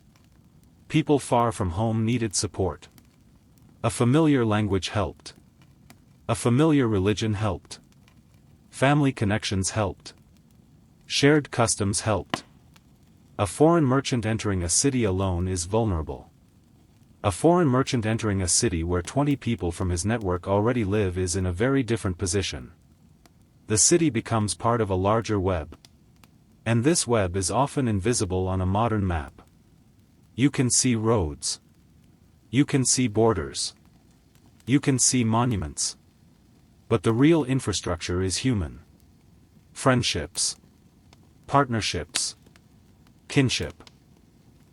People far from home needed support. A familiar language helped. A familiar religion helped. Family connections helped. Shared customs helped. A foreign merchant entering a city alone is vulnerable. A foreign merchant entering a city where 20 people from his network already live is in a very different position. The city becomes part of a larger web. And this web is often invisible on a modern map. You can see roads. You can see borders. You can see monuments. But the real infrastructure is human. Friendships. Partnerships. Kinship.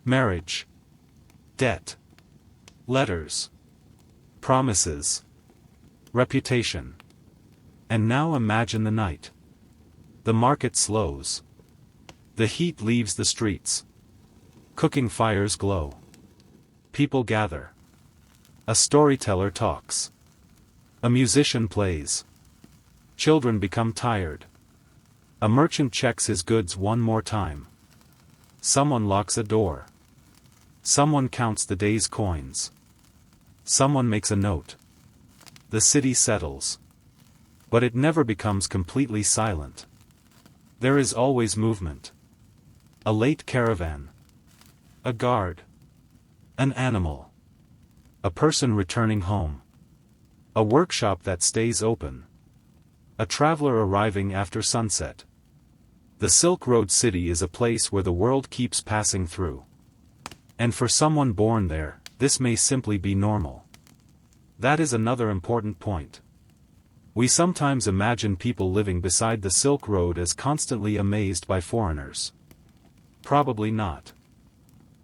Marriage. Debt. Letters. Promises. Reputation. And now imagine the night. The market slows. The heat leaves the streets. Cooking fires glow. People gather. A storyteller talks. A musician plays. Children become tired. A merchant checks his goods one more time. Someone locks a door. Someone counts the day's coins. Someone makes a note. The city settles. But it never becomes completely silent. There is always movement. A late caravan. A guard. An animal. A person returning home. A workshop that stays open. A traveler arriving after sunset. The Silk Road City is a place where the world keeps passing through. And for someone born there, this may simply be normal. That is another important point. We sometimes imagine people living beside the Silk Road as constantly amazed by foreigners. Probably not.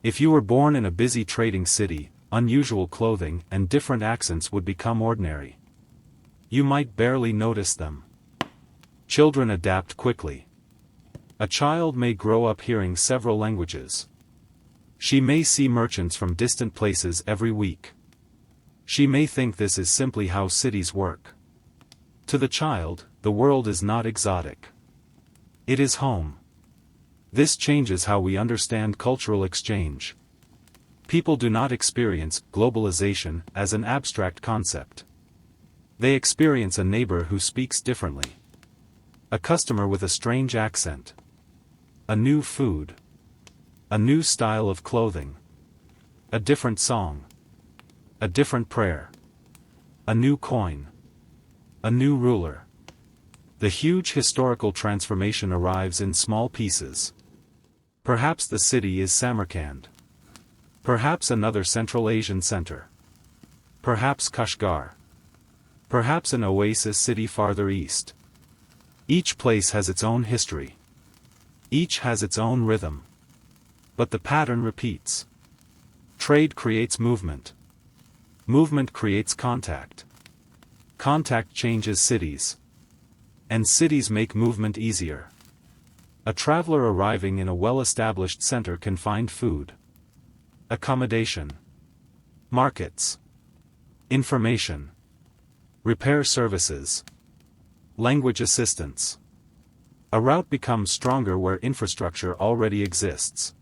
If you were born in a busy trading city, unusual clothing and different accents would become ordinary. You might barely notice them. Children adapt quickly. A child may grow up hearing several languages. She may see merchants from distant places every week. She may think this is simply how cities work. To the child, the world is not exotic. It is home. This changes how we understand cultural exchange. People do not experience globalization as an abstract concept. They experience a neighbor who speaks differently. A customer with a strange accent. A new food. A new style of clothing. A different song. A different prayer. A new coin. A new ruler. The huge historical transformation arrives in small pieces. Perhaps the city is Samarkand. Perhaps another Central Asian center. Perhaps Kashgar. Perhaps an oasis city farther east. Each place has its own history. Each has its own rhythm. But the pattern repeats. Trade creates movement. Movement creates contact. Contact changes cities. And cities make movement easier. A traveler arriving in a well-established center can find food, accommodation, markets, information, repair services, language assistance. A route becomes stronger where infrastructure already exists.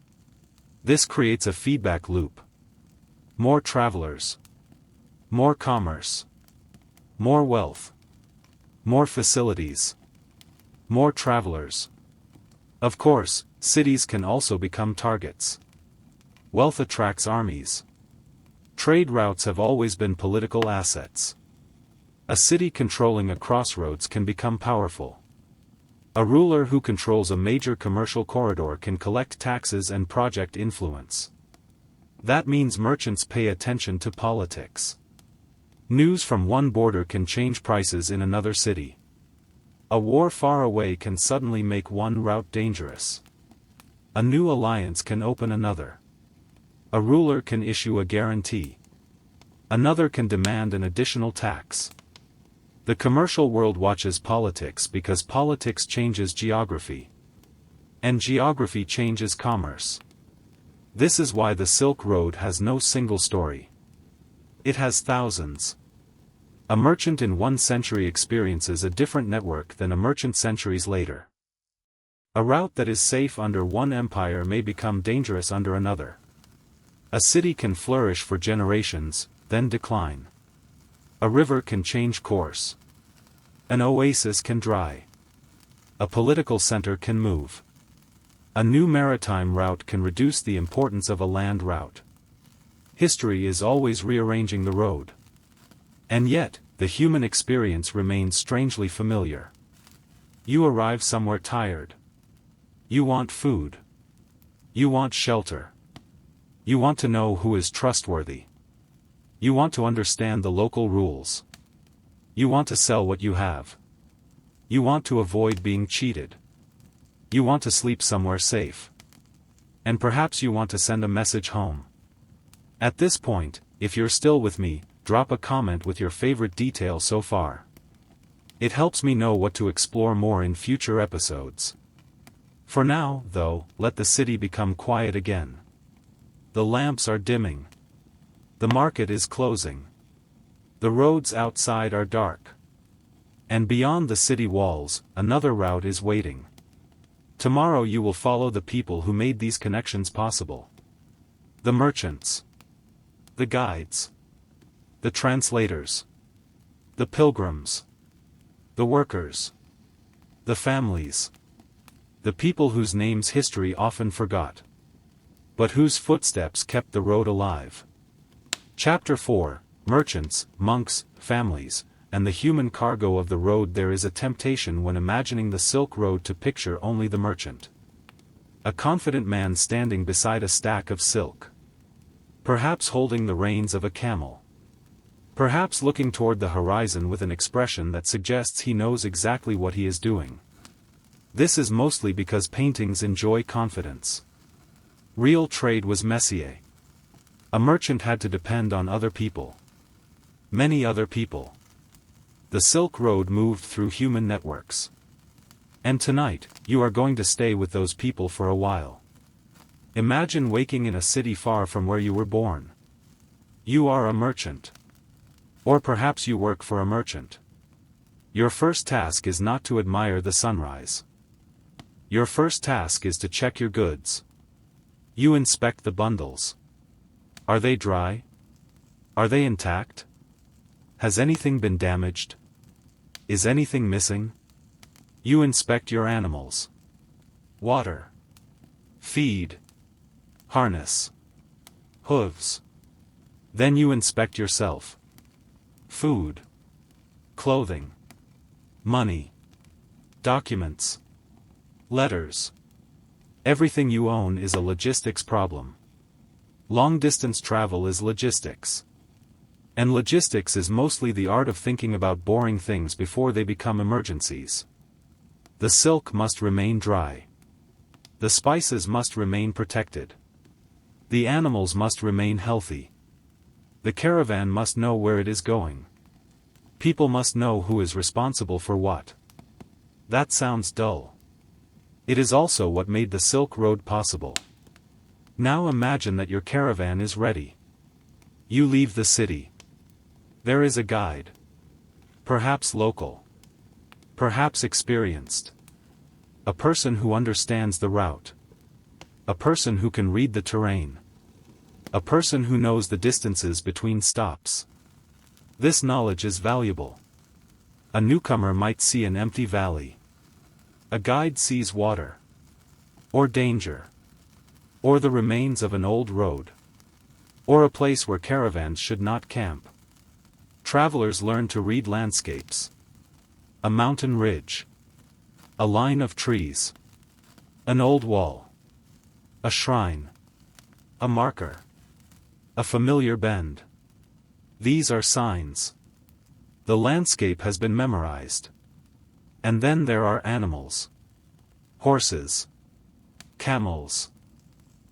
This creates a feedback loop. More travelers. More commerce. More wealth. More facilities. More travelers. Of course, cities can also become targets. Wealth attracts armies. Trade routes have always been political assets. A city controlling a crossroads can become powerful. A ruler who controls a major commercial corridor can collect taxes and project influence. That means merchants pay attention to politics. News from one border can change prices in another city. A war far away can suddenly make one route dangerous. A new alliance can open another. A ruler can issue a guarantee. Another can demand an additional tax. The commercial world watches politics because politics changes geography. And geography changes commerce. This is why the Silk Road has no single story. It has thousands. A merchant in one century experiences a different network than a merchant centuries later. A route that is safe under one empire may become dangerous under another. A city can flourish for generations, then decline. A river can change course. An oasis can dry. A political center can move. A new maritime route can reduce the importance of a land route. History is always rearranging the road. And yet, the human experience remains strangely familiar. You arrive somewhere tired. You want food. You want shelter. You want to know who is trustworthy. You want to understand the local rules. You want to sell what you have. You want to avoid being cheated. You want to sleep somewhere safe. And perhaps you want to send a message home. At this point, if you're still with me, drop a comment with your favorite detail so far. It helps me know what to explore more in future episodes. For now, though, let the city become quiet again. The lamps are dimming. The market is closing. The roads outside are dark. And beyond the city walls, another route is waiting. Tomorrow you will follow the people who made these connections possible. The merchants. The guides. The translators. The pilgrims. The workers. The families. The people whose names history often forgot. But whose footsteps kept the road alive. Chapter 4, Merchants, Monks, Families, and the Human Cargo of the Road. There is a temptation when imagining the Silk Road to picture only the merchant. A confident man standing beside a stack of silk. Perhaps holding the reins of a camel. Perhaps looking toward the horizon with an expression that suggests he knows exactly what he is doing. This is mostly because paintings enjoy confidence. Real trade was messier. A merchant had to depend on other people. Many other people. The Silk Road moved through human networks. And tonight, you are going to stay with those people for a while. Imagine waking in a city far from where you were born. You are a merchant. Or perhaps you work for a merchant. Your first task is not to admire the sunrise. Your first task is to check your goods. You inspect the bundles. Are they dry? Are they intact? Has anything been damaged? Is anything missing? You inspect your animals. Water. Feed. Harness. Hooves. Then you inspect yourself. Food. Clothing. Money. Documents. Letters. Everything you own is a logistics problem. Long-distance travel is logistics. And logistics is mostly the art of thinking about boring things before they become emergencies. The silk must remain dry. The spices must remain protected. The animals must remain healthy. The caravan must know where it is going. People must know who is responsible for what. That sounds dull. It is also what made the Silk Road possible. Now imagine that your caravan is ready. You leave the city. There is a guide. Perhaps local. Perhaps experienced. A person who understands the route. A person who can read the terrain. A person who knows the distances between stops. This knowledge is valuable. A newcomer might see an empty valley. A guide sees water. Or danger. Or the remains of an old road. Or a place where caravans should not camp. Travelers learn to read landscapes. A mountain ridge. A line of trees. An old wall. A shrine. A marker. A familiar bend. These are signs. The landscape has been memorized. And then there are animals. Horses. Camels.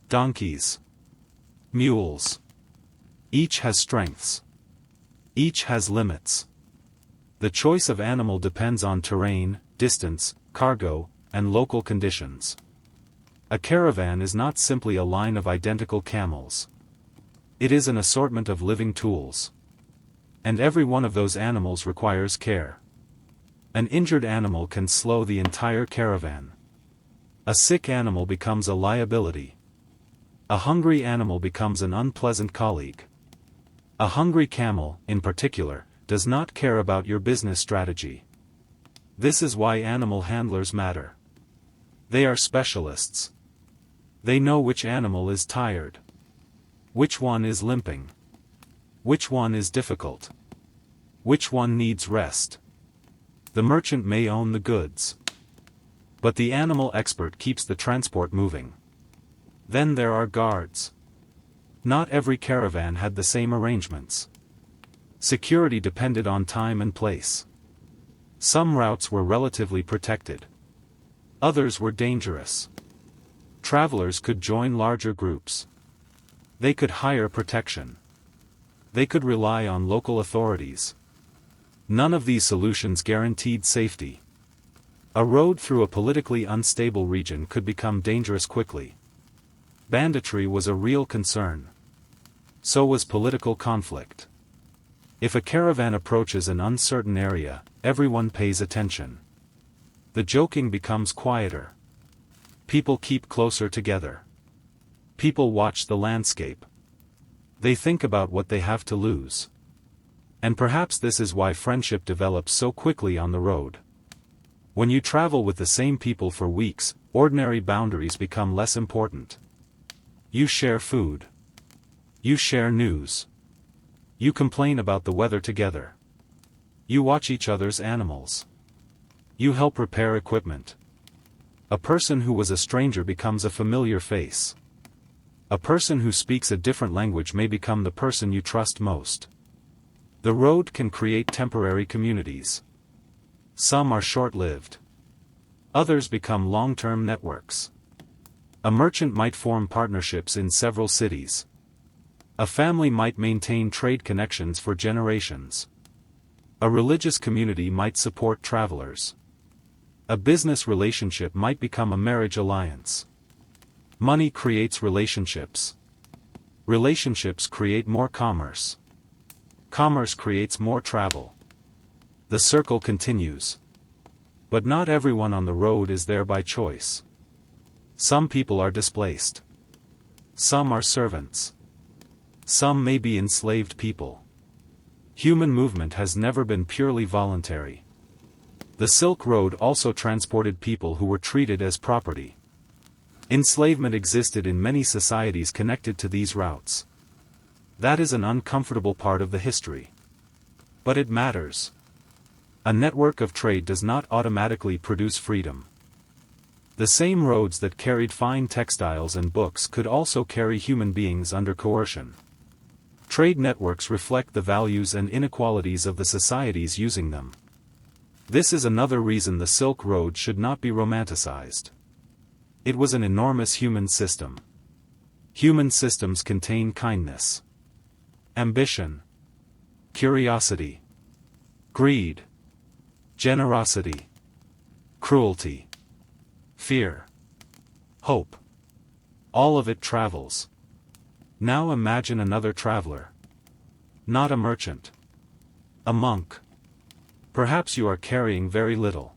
Donkeys. Mules. Each has strengths. Each has limits. The choice of animal depends on terrain, distance, cargo, and local conditions. A caravan is not simply a line of identical camels. It is an assortment of living tools. And every one of those animals requires care. An injured animal can slow the entire caravan. A sick animal becomes a liability. A hungry animal becomes an unpleasant colleague. A hungry camel, in particular, does not care about your business strategy. This is why animal handlers matter. They are specialists. They know which animal is tired. Which one is limping? Which one is difficult? Which one needs rest? The merchant may own the goods. But the animal expert keeps the transport moving. Then there are guards. Not every caravan had the same arrangements. Security depended on time and place. Some routes were relatively protected. Others were dangerous. Travelers could join larger groups. They could hire protection. They could rely on local authorities. None of these solutions guaranteed safety. A road through a politically unstable region could become dangerous quickly. Banditry was a real concern. So was political conflict. If a caravan approaches an uncertain area, everyone pays attention. The joking becomes quieter. People keep closer together. People watch the landscape. They think about what they have to lose. And perhaps this is why friendship develops so quickly on the road. When you travel with the same people for weeks, ordinary boundaries become less important. You share food. You share news. You complain about the weather together. You watch each other's animals. You help repair equipment. A person who was a stranger becomes a familiar face. A person who speaks a different language may become the person you trust most. The road can create temporary communities. Some are short-lived. Others become long-term networks. A merchant might form partnerships in several cities. A family might maintain trade connections for generations. A religious community might support travelers. A business relationship might become a marriage alliance. Money creates relationships. Relationships create more commerce. Commerce creates more travel. The circle continues. But not everyone on the road is there by choice. Some people are displaced. Some are servants. Some may be enslaved people. Human movement has never been purely voluntary. The Silk Road also transported people who were treated as property. Enslavement existed in many societies connected to these routes. That is an uncomfortable part of the history. But it matters. A network of trade does not automatically produce freedom. The same roads that carried fine textiles and books could also carry human beings under coercion. Trade networks reflect the values and inequalities of the societies using them. This is another reason the Silk Road should not be romanticized. It was an enormous human system. Human systems contain kindness, ambition, curiosity, greed, generosity, cruelty, fear, hope. All of it travels. Now imagine another traveler. Not a merchant. A monk. Perhaps you are carrying very little.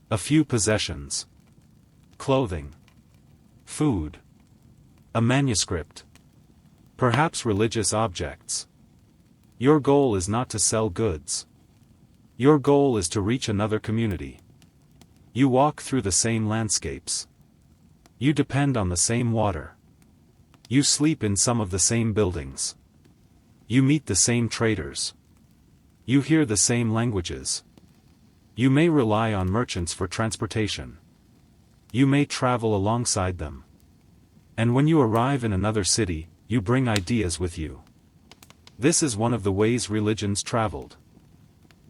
A few possessions. Clothing. Food. A manuscript. Perhaps religious objects. Your goal is not to sell goods. Your goal is to reach another community. You walk through the same landscapes. You depend on the same water. You sleep in some of the same buildings. You meet the same traders. You hear the same languages. You may rely on merchants for transportation. You may travel alongside them. And when you arrive in another city, you bring ideas with you. This is one of the ways religions traveled.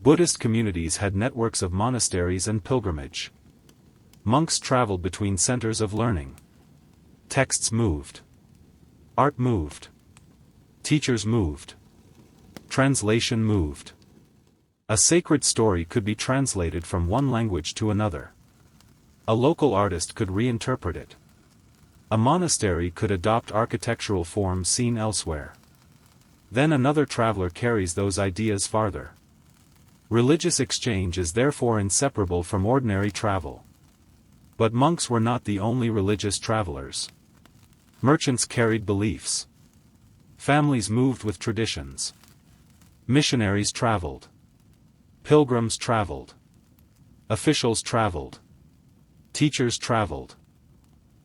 Buddhist communities had networks of monasteries and pilgrimage. Monks traveled between centers of learning. Texts moved. Art moved. Teachers moved. Translation moved. A sacred story could be translated from one language to another. A local artist could reinterpret it. A monastery could adopt architectural forms seen elsewhere. Then another traveler carries those ideas farther. Religious exchange is therefore inseparable from ordinary travel. But monks were not the only religious travelers. Merchants carried beliefs. Families moved with traditions. Missionaries traveled. Pilgrims traveled. Officials traveled. Teachers traveled.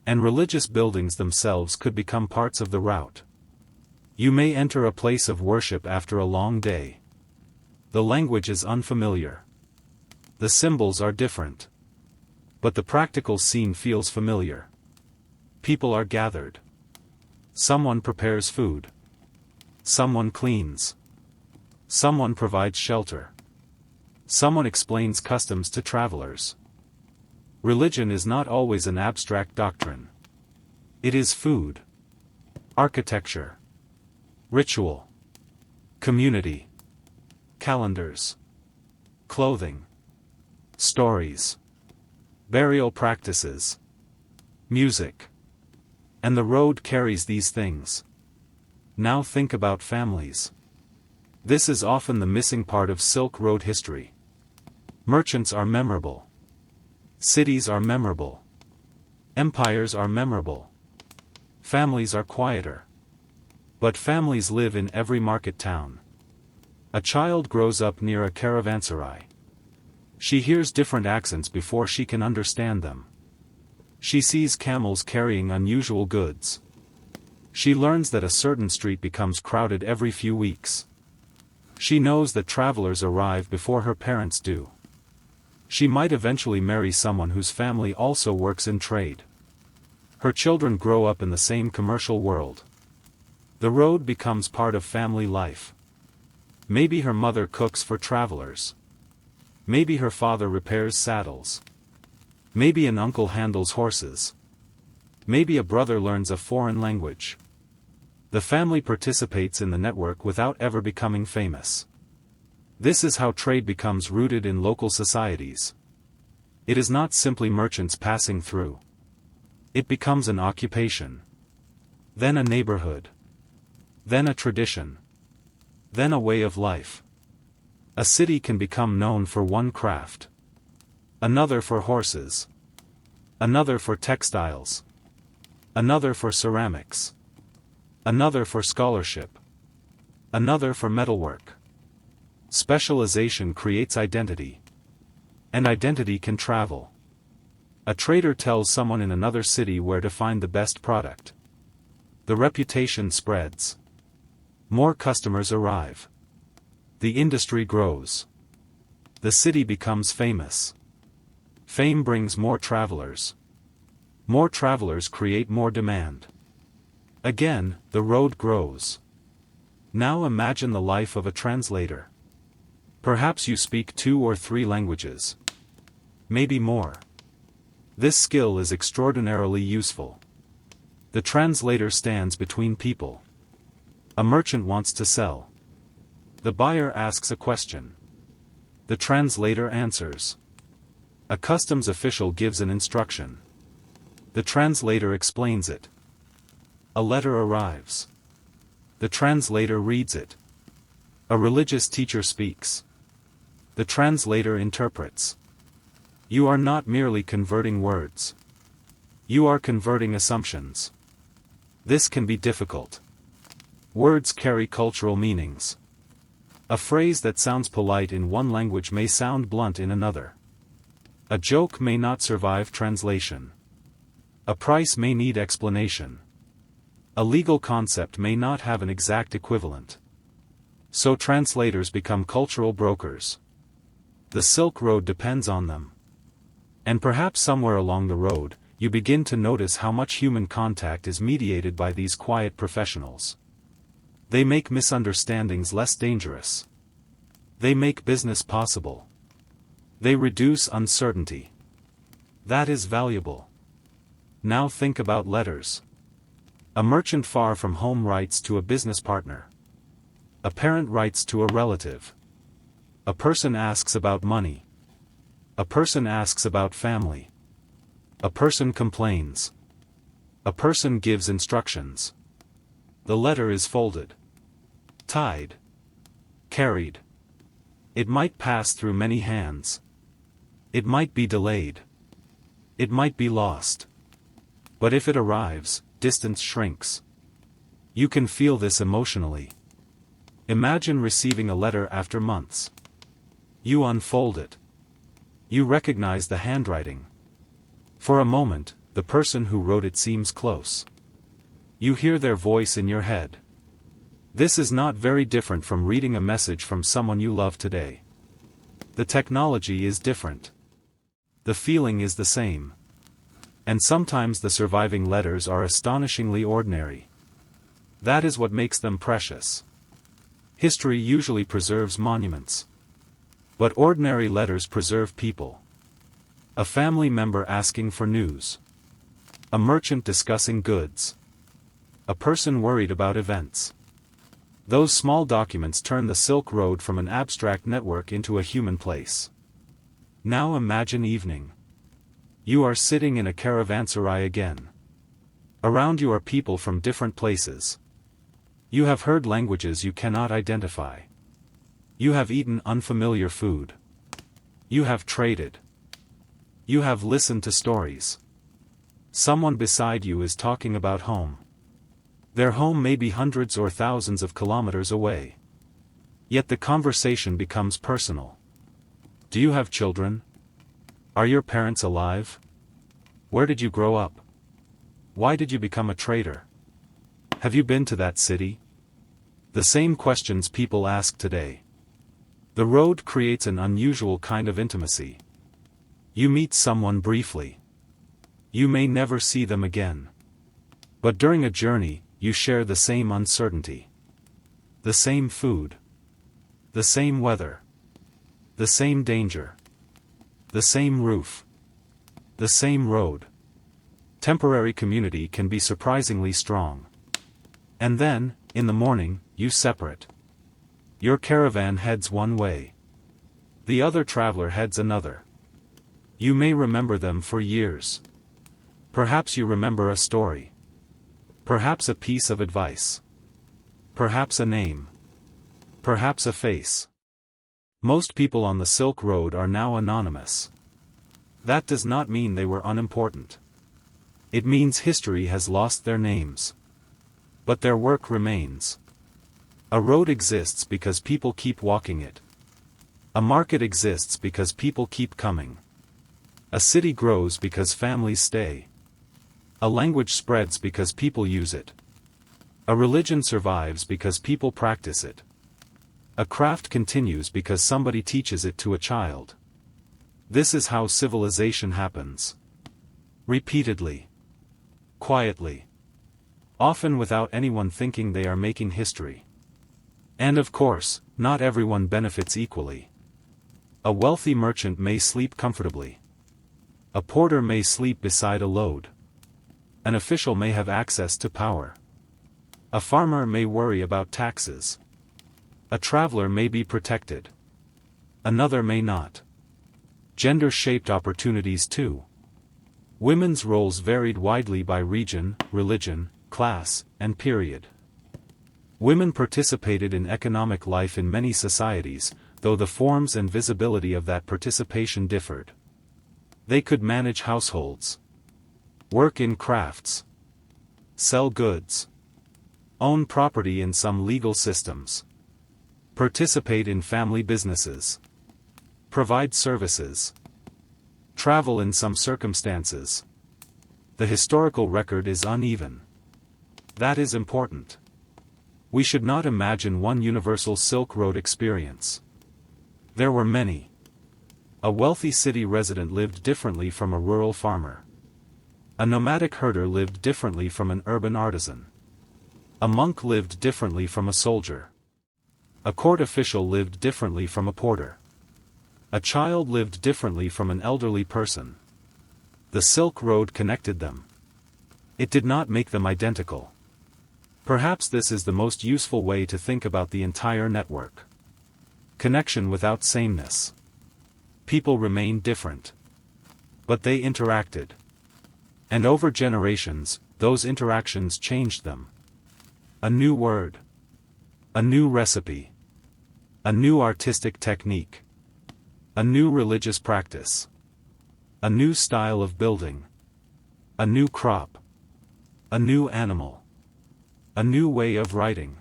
And religious buildings themselves could become parts of the route. You may enter a place of worship after a long day. The language is unfamiliar. The symbols are different. But the practical scene feels familiar. People are gathered. Someone prepares food. Someone cleans. Someone provides shelter. Someone explains customs to travelers. Religion is not always an abstract doctrine. It is food, architecture, ritual, community, calendars, clothing, stories, burial practices, music. And the road carries these things. Now think about families. This is often the missing part of Silk Road history. Merchants are memorable. Cities are memorable. Empires are memorable. Families are quieter. But families live in every market town. A child grows up near a caravanserai. She hears different accents before she can understand them. She sees camels carrying unusual goods. She learns that a certain street becomes crowded every few weeks. She knows that travelers arrive before her parents do. She might eventually marry someone whose family also works in trade. Her children grow up in the same commercial world. The road becomes part of family life. Maybe her mother cooks for travelers. Maybe her father repairs saddles. Maybe an uncle handles horses. Maybe a brother learns a foreign language. The family participates in the network without ever becoming famous. This is how trade becomes rooted in local societies. It is not simply merchants passing through. It becomes an occupation. Then a neighborhood. Then a tradition. Then a way of life. A city can become known for one craft. Another for horses. Another for textiles. Another for ceramics. Another for scholarship. Another for metalwork. Specialization creates identity. And identity can travel. A trader tells someone in another city where to find the best product. The reputation spreads. More customers arrive. The industry grows. The city becomes famous. Fame brings more travelers. More travelers create more demand. Again, the road grows. Now imagine the life of a translator. Perhaps you speak 2 or 3 languages. Maybe more. This skill is extraordinarily useful. The translator stands between people. A merchant wants to sell. The buyer asks a question. The translator answers. A customs official gives an instruction. The translator explains it. A letter arrives. The translator reads it. A religious teacher speaks. The translator interprets. You are not merely converting words. You are converting assumptions. This can be difficult. Words carry cultural meanings. A phrase that sounds polite in one language may sound blunt in another. A joke may not survive translation. A price may need explanation. A legal concept may not have an exact equivalent. So translators become cultural brokers. The Silk Road depends on them. And perhaps somewhere along the road, you begin to notice how much human contact is mediated by these quiet professionals. They make misunderstandings less dangerous. They make business possible. They reduce uncertainty. That is valuable. Now think about letters. A merchant far from home writes to a business partner. A parent writes to a relative. A person asks about money. A person asks about family. A person complains. A person gives instructions. The letter is folded. Tied. Carried. It might pass through many hands. It might be delayed. It might be lost. But if it arrives, distance shrinks. You can feel this emotionally. Imagine receiving a letter after months. You unfold it. You recognize the handwriting. For a moment, the person who wrote it seems close. You hear their voice in your head. This is not very different from reading a message from someone you love today. The technology is different. The feeling is the same. And sometimes the surviving letters are astonishingly ordinary. That is what makes them precious. History usually preserves monuments. But ordinary letters preserve people. A family member asking for news. A merchant discussing goods. A person worried about events. Those small documents turn the Silk Road from an abstract network into a human place. Now imagine evening. You are sitting in a caravanserai again. Around you are people from different places. You have heard languages you cannot identify. You have eaten unfamiliar food. You have traded. You have listened to stories. Someone beside you is talking about home. Their home may be hundreds or thousands of kilometers away. Yet the conversation becomes personal. Do you have children? Are your parents alive? Where did you grow up? Why did you become a trader? Have you been to that city? The same questions people ask today. The road creates an unusual kind of intimacy. You meet someone briefly. You may never see them again. But during a journey, you share the same uncertainty. The same food. The same weather. The same danger. The same roof. The same road. Temporary community can be surprisingly strong. And then, in the morning, you separate. Your caravan heads one way. The other traveler heads another. You may remember them for years. Perhaps you remember a story. Perhaps a piece of advice. Perhaps a name. Perhaps a face. Most people on the Silk Road are now anonymous. That does not mean they were unimportant. It means history has lost their names. But their work remains. A road exists because people keep walking it. A market exists because people keep coming. A city grows because families stay. A language spreads because people use it. A religion survives because people practice it. A craft continues because somebody teaches it to a child. This is how civilization happens. Repeatedly. Quietly. Often without anyone thinking they are making history. And of course, not everyone benefits equally. A wealthy merchant may sleep comfortably. A porter may sleep beside a load. An official may have access to power. A farmer may worry about taxes. A traveler may be protected. Another may not. Gender shaped opportunities too. Women's roles varied widely by region, religion, class, and period. Women participated in economic life in many societies, though the forms and visibility of that participation differed. They could manage households, work in crafts, sell goods, own property in some legal systems, participate in family businesses, provide services, travel in some circumstances. The historical record is uneven. That is important. We should not imagine one universal Silk Road experience. There were many. A wealthy city resident lived differently from a rural farmer. A nomadic herder lived differently from an urban artisan. A monk lived differently from a soldier. A court official lived differently from a porter. A child lived differently from an elderly person. The Silk Road connected them. It did not make them identical. Perhaps this is the most useful way to think about the entire network. Connection without sameness. People remained different. But they interacted. And over generations, those interactions changed them. A new word. A new recipe. A new artistic technique. A new religious practice. A new style of building. A new crop. A new animal. A new way of writing.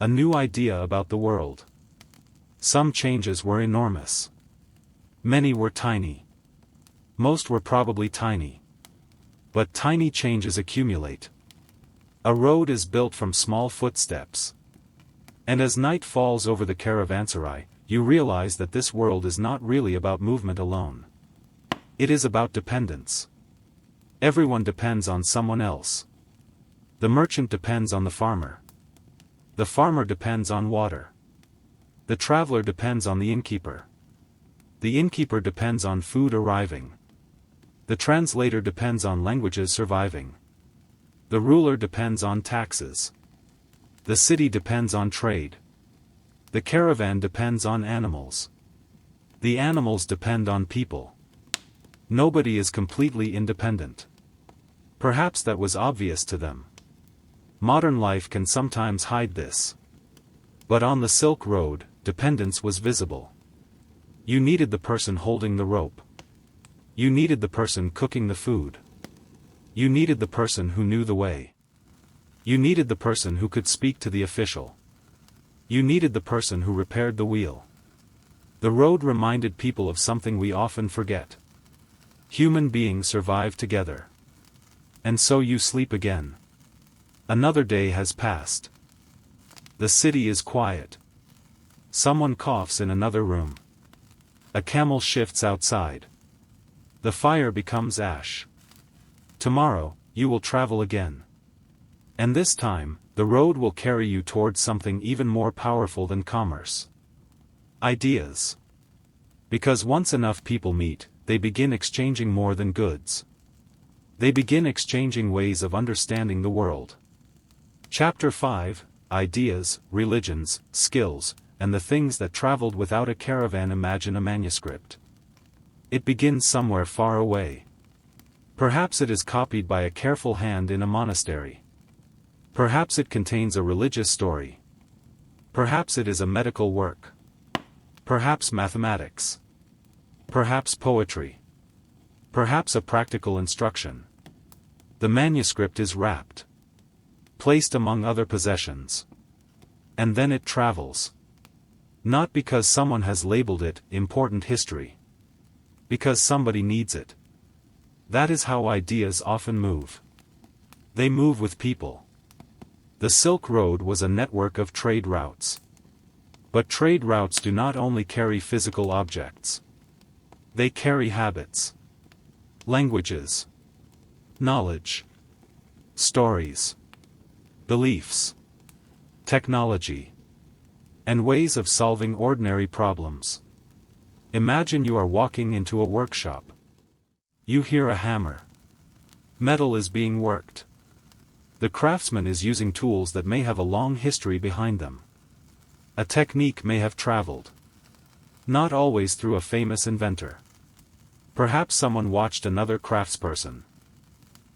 A new idea about the world. Some changes were enormous. Many were tiny. Most were probably tiny. But tiny changes accumulate. A road is built from small footsteps. And as night falls over the caravanserai, you realize that this world is not really about movement alone. It is about dependence. Everyone depends on someone else. The merchant depends on the farmer. The farmer depends on water. The traveler depends on the innkeeper. The innkeeper depends on food arriving. The translator depends on languages surviving. The ruler depends on taxes. The city depends on trade. The caravan depends on animals. The animals depend on people. Nobody is completely independent. Perhaps that was obvious to them. Modern life can sometimes hide this. But on the Silk Road, dependence was visible. You needed the person holding the rope. You needed the person cooking the food. You needed the person who knew the way. You needed the person who could speak to the official. You needed the person who repaired the wheel. The road reminded people of something we often forget. Human beings survive together. And so you sleep again. Another day has passed. The city is quiet. Someone coughs in another room. A camel shifts outside. The fire becomes ash. Tomorrow, you will travel again. And this time, the road will carry you towards something even more powerful than commerce. Ideas. Because once enough people meet, they begin exchanging more than goods. They begin exchanging ways of understanding the world. Chapter 5, Ideas, Religions, Skills, and the Things That Traveled Without a Caravan. Imagine a manuscript. It begins somewhere far away. Perhaps it is copied by a careful hand in a monastery. Perhaps it contains a religious story. Perhaps it is a medical work. Perhaps mathematics. Perhaps poetry. Perhaps a practical instruction. The manuscript is wrapped, placed among other possessions. And then it travels. Not because someone has labeled it important history. Because somebody needs it. That is how ideas often move. They move with people. The Silk Road was a network of trade routes. But trade routes do not only carry physical objects. They carry habits, languages, knowledge, stories, beliefs, technology, and ways of solving ordinary problems. Imagine you are walking into a workshop. You hear a hammer. Metal is being worked. The craftsman is using tools that may have a long history behind them. A technique may have traveled. Not always through a famous inventor. Perhaps someone watched another craftsperson.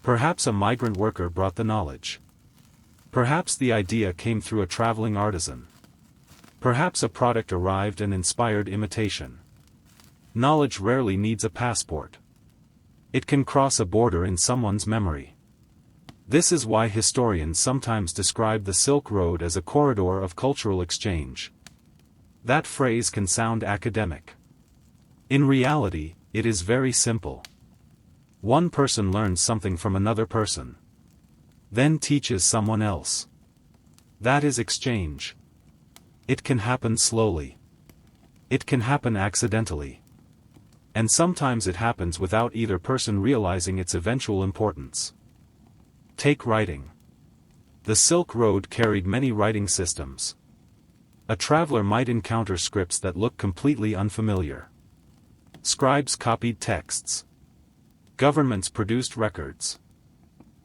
Perhaps a migrant worker brought the knowledge. Perhaps the idea came through a traveling artisan. Perhaps a product arrived and inspired imitation. Knowledge rarely needs a passport. It can cross a border in someone's memory. This is why historians sometimes describe the Silk Road as a corridor of cultural exchange. That phrase can sound academic. In reality, it is very simple. One person learns something from another person. Then teaches someone else. That is exchange. It can happen slowly. It can happen accidentally. And sometimes it happens without either person realizing its eventual importance. Take writing. The Silk Road carried many writing systems. A traveler might encounter scripts that look completely unfamiliar. Scribes copied texts. Governments produced records.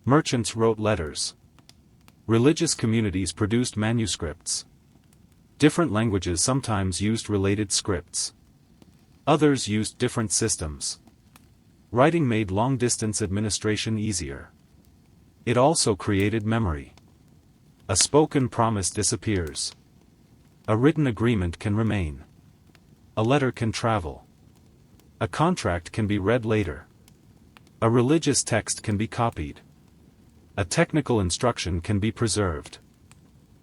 Merchants wrote letters. Religious communities produced manuscripts. Different languages sometimes used related scripts. Others used different systems. Writing made long-distance administration easier. It also created memory. A spoken promise disappears. A written agreement can remain. A letter can travel. A contract can be read later. A religious text can be copied. A technical instruction can be preserved.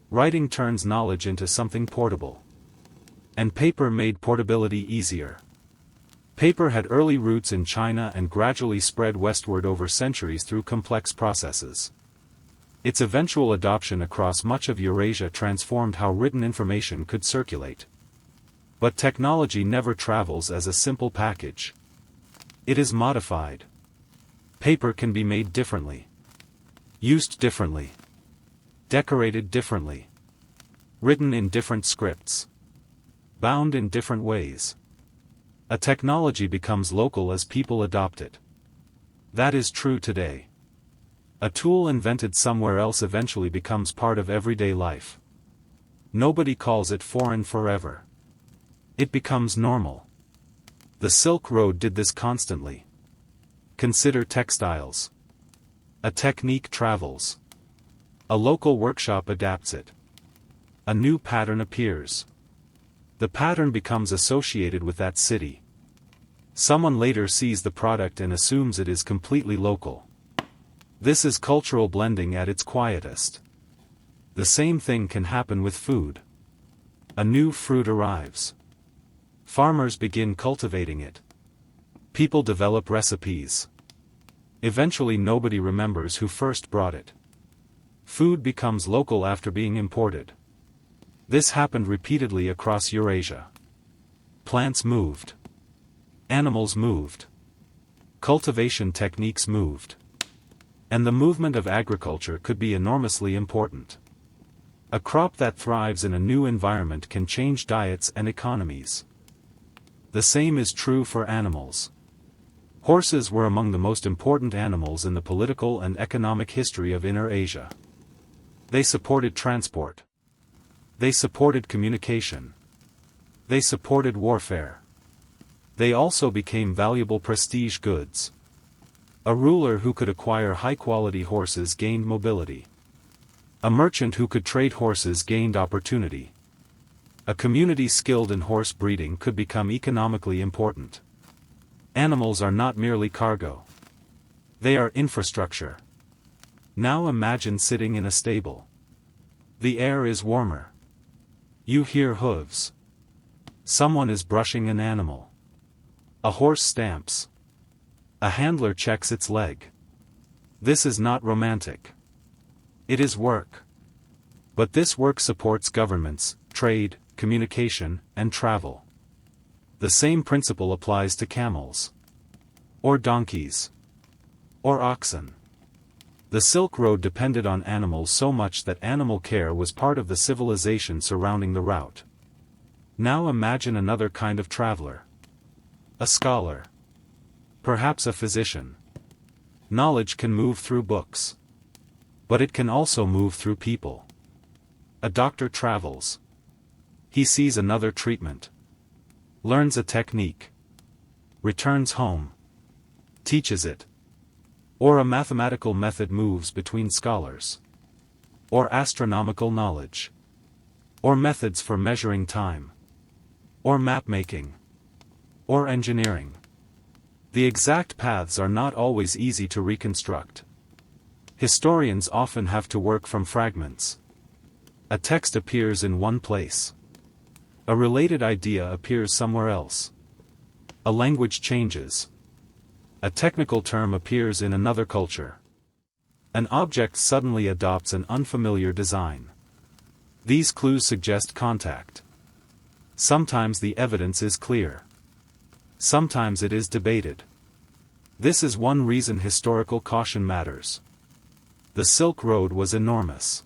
Writing turns knowledge into something portable. And paper made portability easier. Paper had early roots in China and gradually spread westward over centuries through complex processes. Its eventual adoption across much of Eurasia transformed how written information could circulate. But technology never travels as a simple package. It is modified. Paper can be made differently. Used differently. Decorated differently. Written in different scripts. Bound in different ways. A technology becomes local as people adopt it. That is true today. A tool invented somewhere else eventually becomes part of everyday life. Nobody calls it foreign forever. It becomes normal. The Silk Road did this constantly. Consider textiles. A technique travels. A local workshop adapts it. A new pattern appears. The pattern becomes associated with that city. Someone later sees the product and assumes it is completely local. This is cultural blending at its quietest. The same thing can happen with food. A new fruit arrives. Farmers begin cultivating it. People develop recipes. Eventually nobody remembers who first brought it. Food becomes local after being imported. This happened repeatedly across Eurasia. Plants moved. Animals moved. Cultivation techniques moved. And the movement of agriculture could be enormously important. A crop that thrives in a new environment can change diets and economies. The same is true for animals. Horses were among the most important animals in the political and economic history of Inner Asia. They supported transport. They supported communication. They supported warfare. They also became valuable prestige goods. A ruler who could acquire high-quality horses gained mobility. A merchant who could trade horses gained opportunity. A community skilled in horse breeding could become economically important. Animals are not merely cargo. They are infrastructure. Now imagine sitting in a stable. The air is warmer. You hear hooves. Someone is brushing an animal. A horse stamps. A handler checks its leg. This is not romantic. It is work. But this work supports governments, trade, communication, and travel. The same principle applies to camels. Or donkeys. Or oxen. The Silk Road depended on animals so much that animal care was part of the civilization surrounding the route. Now imagine another kind of traveler. A scholar. Perhaps a physician. Knowledge can move through books. But it can also move through people. A doctor travels. He sees another treatment. Learns a technique. Returns home. Teaches it. Or a mathematical method moves between scholars. Or astronomical knowledge. Or methods for measuring time. Or map-making. Or engineering. The exact paths are not always easy to reconstruct. Historians often have to work from fragments. A text appears in one place. A related idea appears somewhere else. A language changes. A technical term appears in another culture. An object suddenly adopts an unfamiliar design. These clues suggest contact. Sometimes the evidence is clear. Sometimes it is debated. This is one reason historical caution matters. The Silk Road was enormous.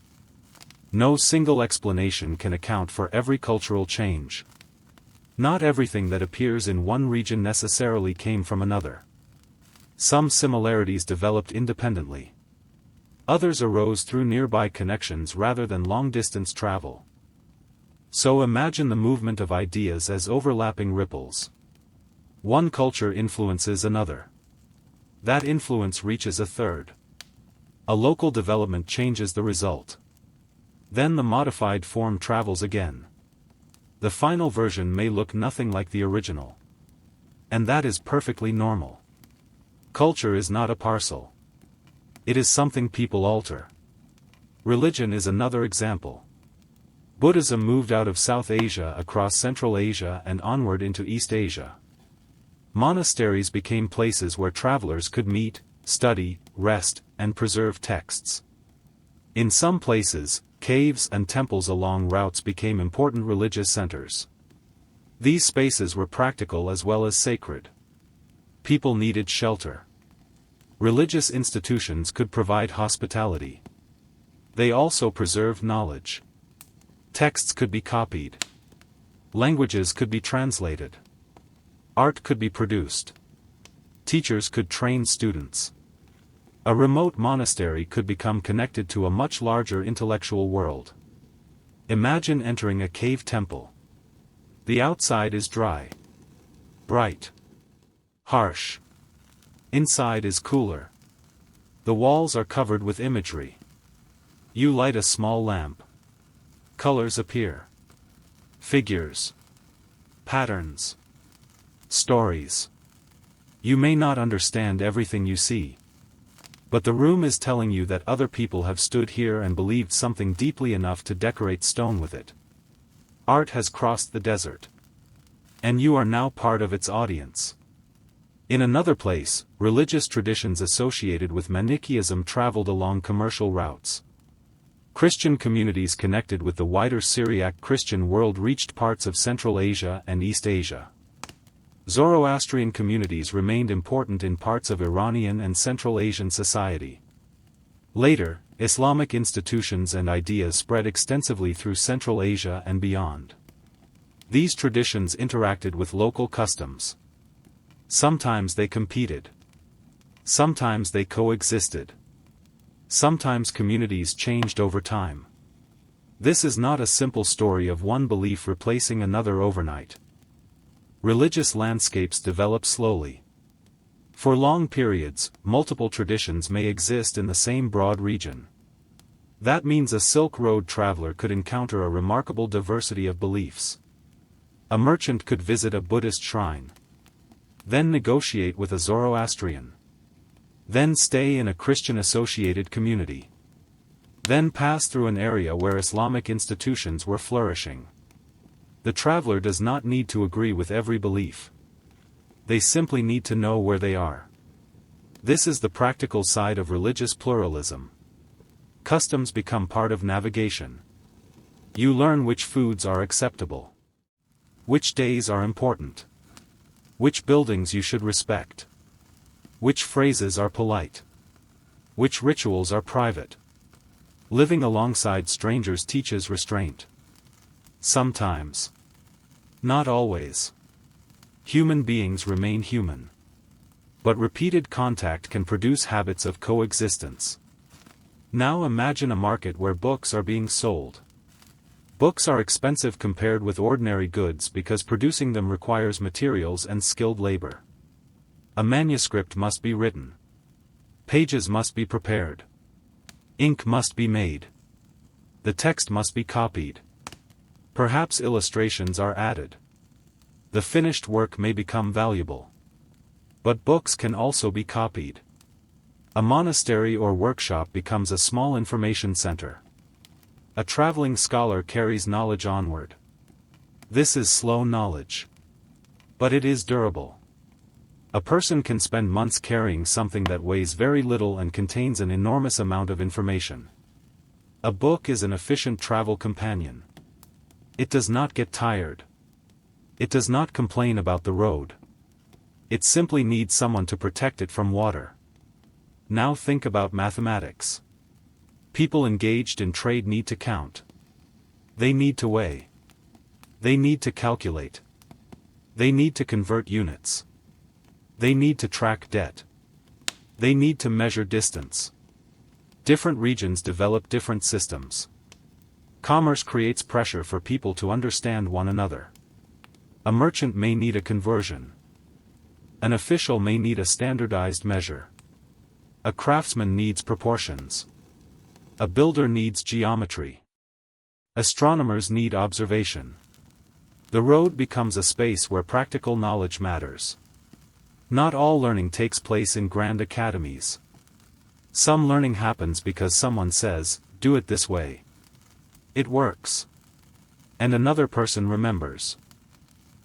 No single explanation can account for every cultural change. Not everything that appears in one region necessarily came from another. Some similarities developed independently. Others arose through nearby connections rather than long-distance travel. So imagine the movement of ideas as overlapping ripples. One culture influences another. That influence reaches a third. A local development changes the result. Then the modified form travels again. The final version may look nothing like the original. And that is perfectly normal. Culture is not a parcel. It is something people alter. Religion is another example. Buddhism moved out of South Asia across Central Asia and onward into East Asia. Monasteries became places where travelers could meet, study, rest, and preserve texts. In some places, caves and temples along routes became important religious centers. These spaces were practical as well as sacred. People needed shelter. Religious institutions could provide hospitality. They also preserved knowledge. Texts could be copied. Languages could be translated. Art could be produced. Teachers could train students. A remote monastery could become connected to a much larger intellectual world. Imagine entering a cave temple. The outside is dry, bright, harsh. Inside is cooler. The walls are covered with imagery. You light a small lamp. Colors appear. Figures. Patterns. Stories. You may not understand everything you see. But the room is telling you that other people have stood here and believed something deeply enough to decorate stone with it. Art has crossed the desert. And you are now part of its audience. In another place, religious traditions associated with Manichaeism traveled along commercial routes. Christian communities connected with the wider Syriac Christian world reached parts of Central Asia and East Asia. Zoroastrian communities remained important in parts of Iranian and Central Asian society. Later, Islamic institutions and ideas spread extensively through Central Asia and beyond. These traditions interacted with local customs. Sometimes they competed. Sometimes they coexisted. Sometimes communities changed over time. This is not a simple story of one belief replacing another overnight. Religious landscapes develop slowly. For long periods, multiple traditions may exist in the same broad region. That means a Silk Road traveler could encounter a remarkable diversity of beliefs. A merchant could visit a Buddhist shrine, then negotiate with a Zoroastrian, then stay in a Christian-associated community, then pass through an area where Islamic institutions were flourishing. The traveler does not need to agree with every belief. They simply need to know where they are. This is the practical side of religious pluralism. Customs become part of navigation. You learn which foods are acceptable, which days are important, which buildings you should respect, which phrases are polite, which rituals are private. Living alongside strangers teaches restraint. Sometimes. Not always. Human beings remain human. But repeated contact can produce habits of coexistence. Now imagine a market where books are being sold. Books are expensive compared with ordinary goods because producing them requires materials and skilled labor. A manuscript must be written. Pages must be prepared. Ink must be made. The text must be copied. Perhaps illustrations are added. The finished work may become valuable. But books can also be copied. A monastery or workshop becomes a small information center. A traveling scholar carries knowledge onward. This is slow knowledge. But it is durable. A person can spend months carrying something that weighs very little and contains an enormous amount of information. A book is an efficient travel companion. It does not get tired. It does not complain about the road. It simply needs someone to protect it from water. Now think about mathematics. People engaged in trade need to count. They need to weigh. They need to calculate. They need to convert units. They need to track debt. They need to measure distance. Different regions develop different systems. Commerce creates pressure for people to understand one another. A merchant may need a conversion. An official may need a standardized measure. A craftsman needs proportions. A builder needs geometry. Astronomers need observation. The road becomes a space where practical knowledge matters. Not all learning takes place in grand academies. Some learning happens because someone says, "Do it this way." It works. And another person remembers.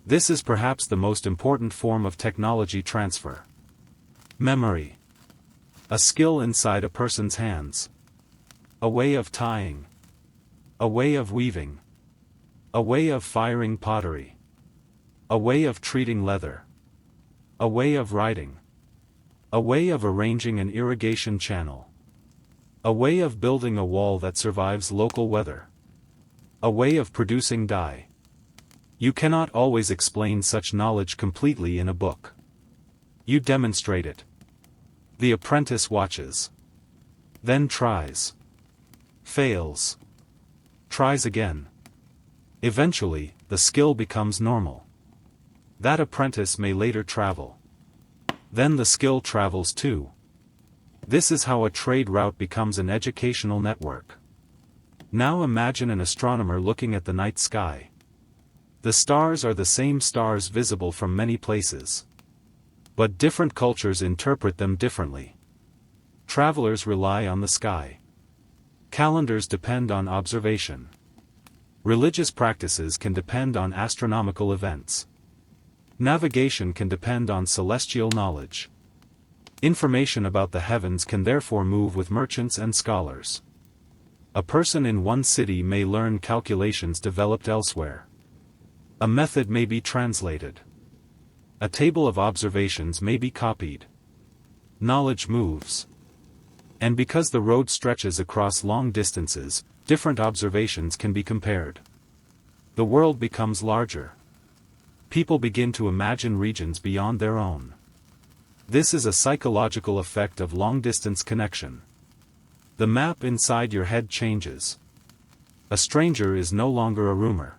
This is perhaps the most important form of technology transfer. Memory. A skill inside a person's hands. A way of tying. A way of weaving. A way of firing pottery. A way of treating leather. A way of writing. A way of arranging an irrigation channel. A way of building a wall that survives local weather. A way of producing dye. You cannot always explain such knowledge completely in a book. You demonstrate it. The apprentice watches. Then tries. Fails. Tries again. Eventually, the skill becomes normal. That apprentice may later travel. Then the skill travels too. This is how a trade route becomes an educational network. Now imagine an astronomer looking at the night sky. The stars are the same stars visible from many places. But different cultures interpret them differently. Travelers rely on the sky. Calendars depend on observation. Religious practices can depend on astronomical events. Navigation can depend on celestial knowledge. Information about the heavens can therefore move with merchants and scholars. A person in one city may learn calculations developed elsewhere. A method may be translated. A table of observations may be copied. Knowledge moves. And because the road stretches across long distances, different observations can be compared. The world becomes larger. People begin to imagine regions beyond their own. This is a psychological effect of long-distance connection. The map inside your head changes. A stranger is no longer a rumor.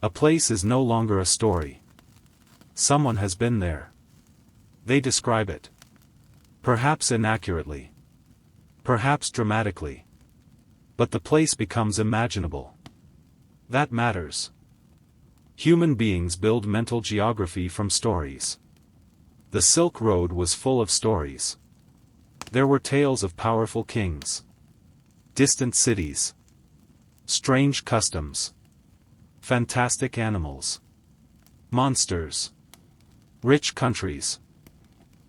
A place is no longer a story. Someone has been there. They describe it. Perhaps inaccurately. Perhaps dramatically. But the place becomes imaginable. That matters. Human beings build mental geography from stories. The Silk Road was full of stories. There were tales of powerful kings, distant cities, strange customs, fantastic animals, monsters, rich countries,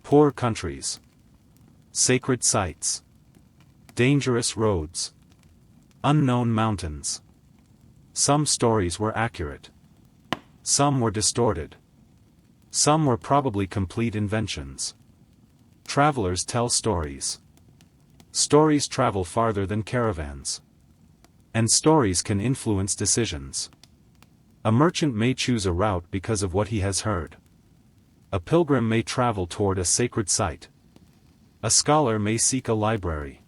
poor countries, sacred sites, dangerous roads, unknown mountains. Some stories were accurate. Some were distorted. Some were probably complete inventions. Travelers tell stories. Stories travel farther than caravans. And stories can influence decisions. A merchant may choose a route because of what he has heard. A pilgrim may travel toward a sacred site. A scholar may seek a library.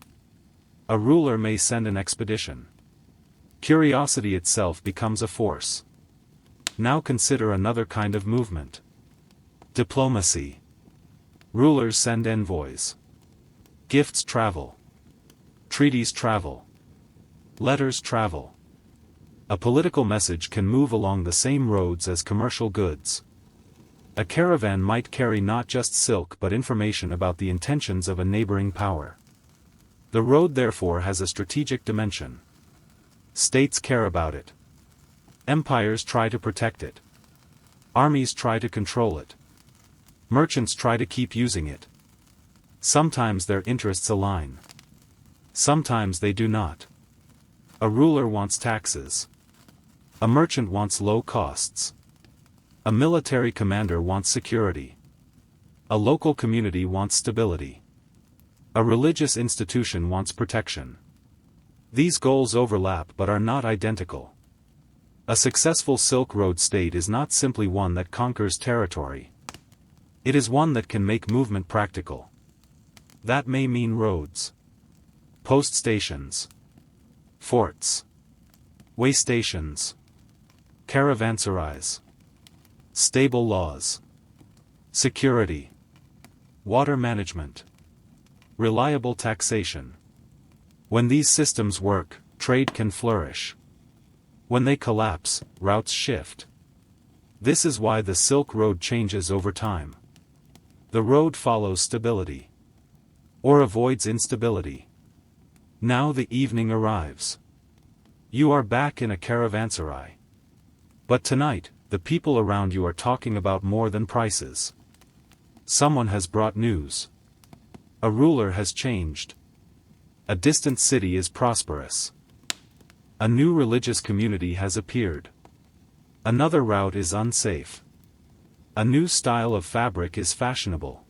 A ruler may send an expedition. Curiosity itself becomes a force. Now consider another kind of movement. Diplomacy. Rulers send envoys. Gifts travel. Treaties travel. Letters travel. A political message can move along the same roads as commercial goods. A caravan might carry not just silk but information about the intentions of a neighboring power. The road therefore has a strategic dimension. States care about it. Empires try to protect it. Armies try to control it. Merchants try to keep using it. Sometimes their interests align. Sometimes they do not. A ruler wants taxes. A merchant wants low costs. A military commander wants security. A local community wants stability. A religious institution wants protection. These goals overlap but are not identical. A successful Silk Road state is not simply one that conquers territory. It is one that can make movement practical. That may mean roads, post stations, forts, way stations, caravanserais, stable laws, security, water management, reliable taxation. When these systems work, trade can flourish. When they collapse, routes shift. This is why the Silk Road changes over time. The road follows stability. Or avoids instability. Now the evening arrives. You are back in a caravanserai. But tonight, the people around you are talking about more than prices. Someone has brought news. A ruler has changed. A distant city is prosperous. A new religious community has appeared. Another route is unsafe. A new style of fabric is fashionable.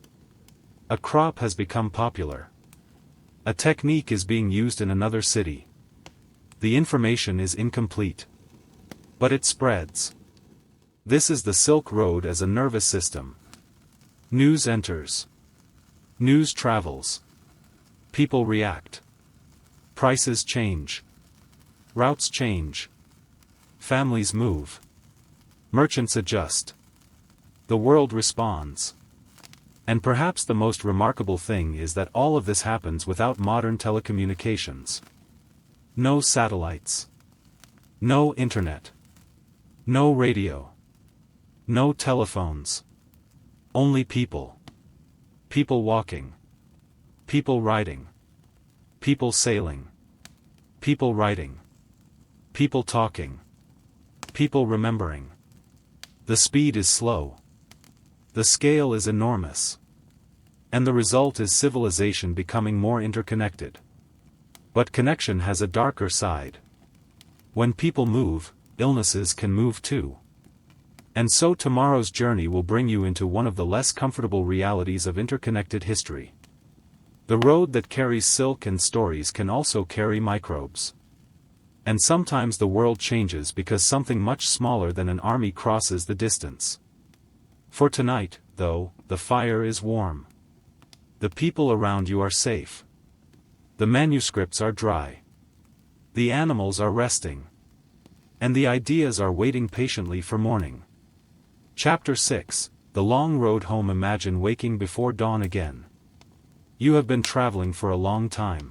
A crop has become popular. A technique is being used in another city. The information is incomplete. But it spreads. This is the Silk Road as a nervous system. News enters. News travels. People react. Prices change. Routes change. Families move. Merchants adjust. The world responds. And perhaps the most remarkable thing is that all of this happens without modern telecommunications. No satellites. No internet. No radio. No telephones. Only people. People walking. People riding. People sailing. People writing. People talking. People remembering. The speed is slow. The scale is enormous. And the result is civilization becoming more interconnected. But connection has a darker side. When people move, illnesses can move too. And so tomorrow's journey will bring you into one of the less comfortable realities of interconnected history. The road that carries silk and stories can also carry microbes. And sometimes the world changes because something much smaller than an army crosses the distance. For tonight, though, the fire is warm. The people around you are safe. The manuscripts are dry. The animals are resting. And the ideas are waiting patiently for morning. Chapter 6, The Long Road Home. Imagine waking before dawn again. You have been traveling for a long time.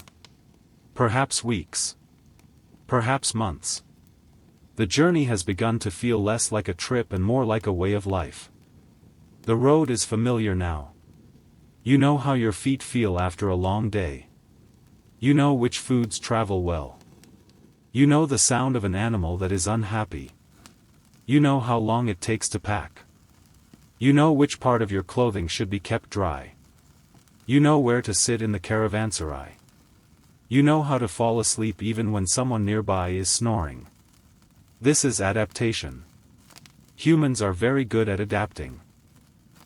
Perhaps weeks. Perhaps months. The journey has begun to feel less like a trip and more like a way of life. The road is familiar now. You know how your feet feel after a long day. You know which foods travel well. You know the sound of an animal that is unhappy. You know how long it takes to pack. You know which part of your clothing should be kept dry. You know where to sit in the caravanserai. You know how to fall asleep even when someone nearby is snoring. This is adaptation. Humans are very good at adapting.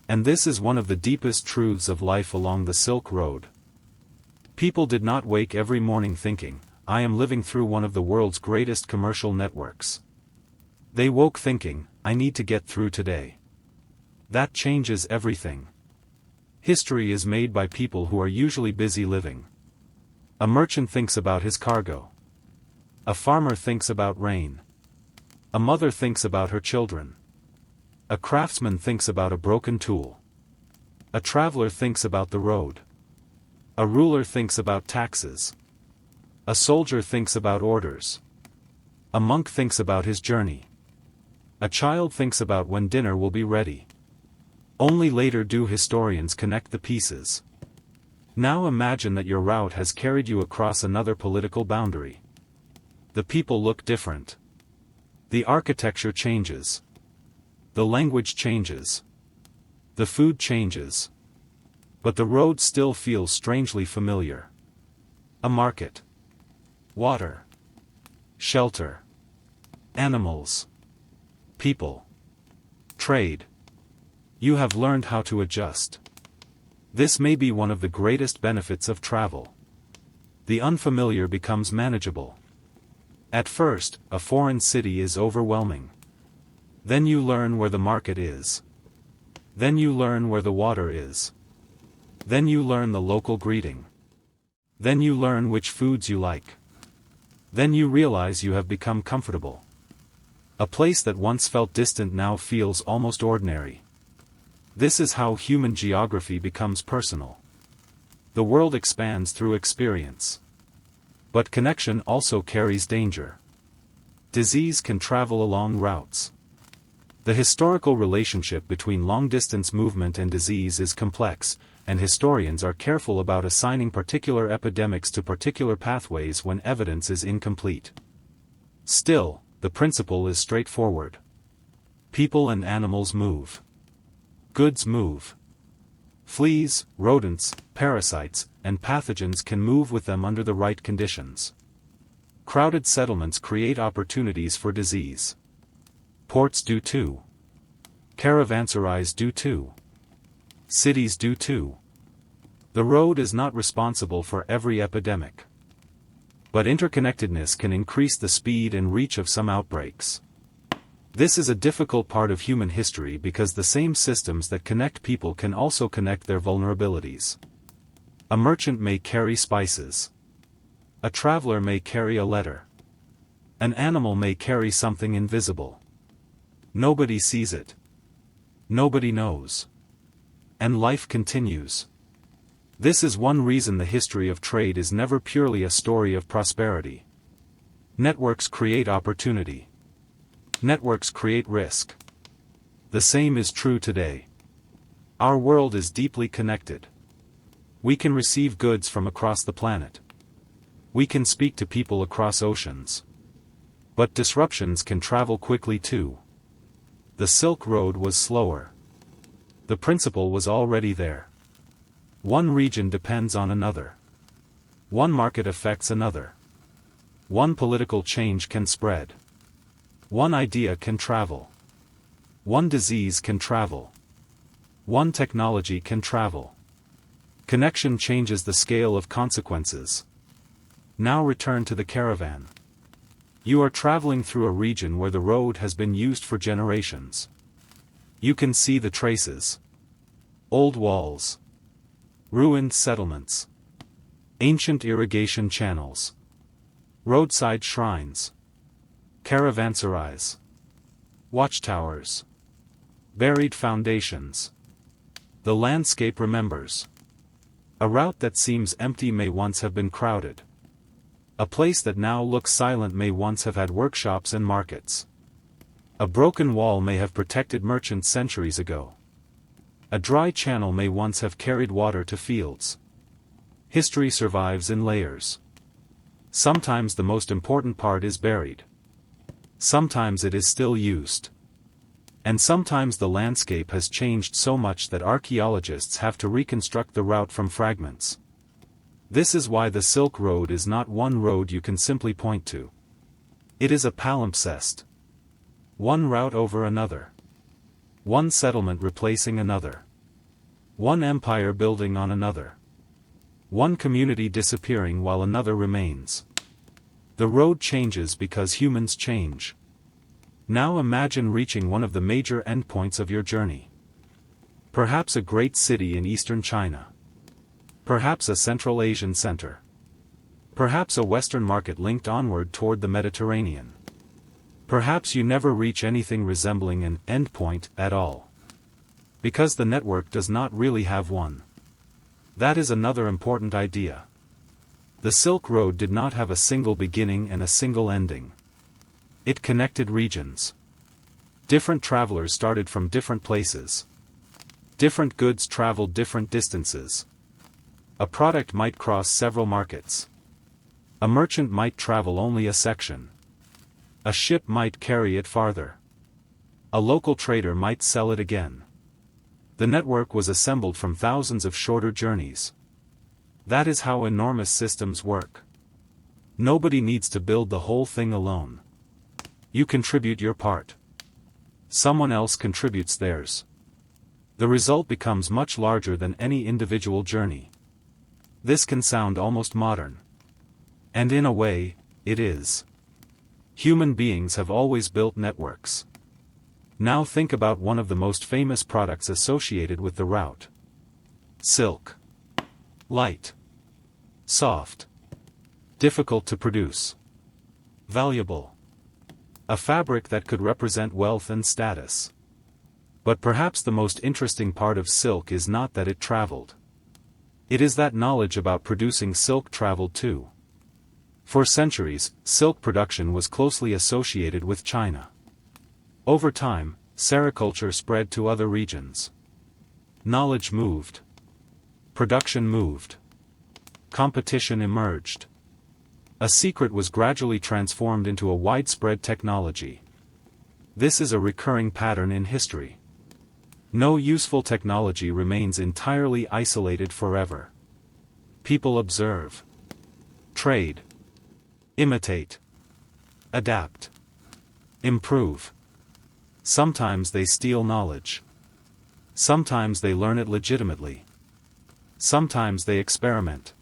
And this is one of the deepest truths of life along the Silk Road. People did not wake every morning thinking, I am living through one of the world's greatest commercial networks. They woke thinking, I need to get through today. That changes everything. History is made by people who are usually busy living. A merchant thinks about his cargo. A farmer thinks about rain. A mother thinks about her children. A craftsman thinks about a broken tool. A traveler thinks about the road. A ruler thinks about taxes. A soldier thinks about orders. A monk thinks about his journey. A child thinks about when dinner will be ready. Only later do historians connect the pieces. Now imagine that your route has carried you across another political boundary. The people look different. The architecture changes. The language changes. The food changes. But the road still feels strangely familiar. A market. Water. Shelter. Animals. People. Trade. You have learned how to adjust. This may be one of the greatest benefits of travel. The unfamiliar becomes manageable. At first, a foreign city is overwhelming. Then you learn where the market is. Then you learn where the water is. Then you learn the local greeting. Then you learn which foods you like. Then you realize you have become comfortable. A place that once felt distant now feels almost ordinary. This is how human geography becomes personal. The world expands through experience. But connection also carries danger. Disease can travel along routes. The historical relationship between long-distance movement and disease is complex, and historians are careful about assigning particular epidemics to particular pathways when evidence is incomplete. Still, the principle is straightforward. People and animals move. Goods move. Fleas, rodents, parasites, and pathogens can move with them under the right conditions. Crowded settlements create opportunities for disease. Ports do too. Caravanserais do too. Cities do too. The road is not responsible for every epidemic. But interconnectedness can increase the speed and reach of some outbreaks. This is a difficult part of human history because the same systems that connect people can also connect their vulnerabilities. A merchant may carry spices. A traveler may carry a letter. An animal may carry something invisible. Nobody sees it. Nobody knows. And life continues. This is one reason the history of trade is never purely a story of prosperity. Networks create opportunity. Networks create risk. The same is true today. Our world is deeply connected. We can receive goods from across the planet. We can speak to people across oceans. But disruptions can travel quickly too. The Silk Road was slower. The principle was already there. One region depends on another. One market affects another. One political change can spread. One idea can travel. One disease can travel. One technology can travel. Connection changes the scale of consequences. Now return to the caravan. You are traveling through a region where the road has been used for generations. You can see the traces. Old walls. Ruined settlements. Ancient irrigation channels. Roadside shrines. Caravanserais. Watchtowers. Buried foundations. The landscape remembers. A route that seems empty may once have been crowded. A place that now looks silent may once have had workshops and markets. A broken wall may have protected merchants centuries ago. A dry channel may once have carried water to fields. History survives in layers. Sometimes the most important part is buried. Sometimes it is still used. And sometimes the landscape has changed so much that archaeologists have to reconstruct the route from fragments. This is why the Silk Road is not one road you can simply point to. It is a palimpsest. One route over another. One settlement replacing another. One empire building on another. One community disappearing while another remains. The road changes because humans change. Now imagine reaching one of the major endpoints of your journey. Perhaps a great city in eastern China. Perhaps a Central Asian center. Perhaps a Western market linked onward toward the Mediterranean. Perhaps you never reach anything resembling an endpoint at all. Because the network does not really have one. That is another important idea. The Silk Road did not have a single beginning and a single ending. It connected regions. Different travelers started from different places. Different goods traveled different distances. A product might cross several markets. A merchant might travel only a section. A ship might carry it farther. A local trader might sell it again. The network was assembled from thousands of shorter journeys. That is how enormous systems work. Nobody needs to build the whole thing alone. You contribute your part. Someone else contributes theirs. The result becomes much larger than any individual journey. This can sound almost modern. And in a way, it is. Human beings have always built networks. Now think about one of the most famous products associated with the route. Silk. Light. Soft. Difficult to produce. Valuable. A fabric that could represent wealth and status. But perhaps the most interesting part of silk is not that it traveled. It is that knowledge about producing silk traveled too. For centuries, silk production was closely associated with China. Over time, sericulture spread to other regions. Knowledge moved. Production moved. Competition emerged. A secret was gradually transformed into a widespread technology. This is a recurring pattern in history. No useful technology remains entirely isolated forever. People observe. Trade. Imitate. Adapt. Improve. Sometimes they steal knowledge. Sometimes they learn it legitimately. Sometimes they experiment.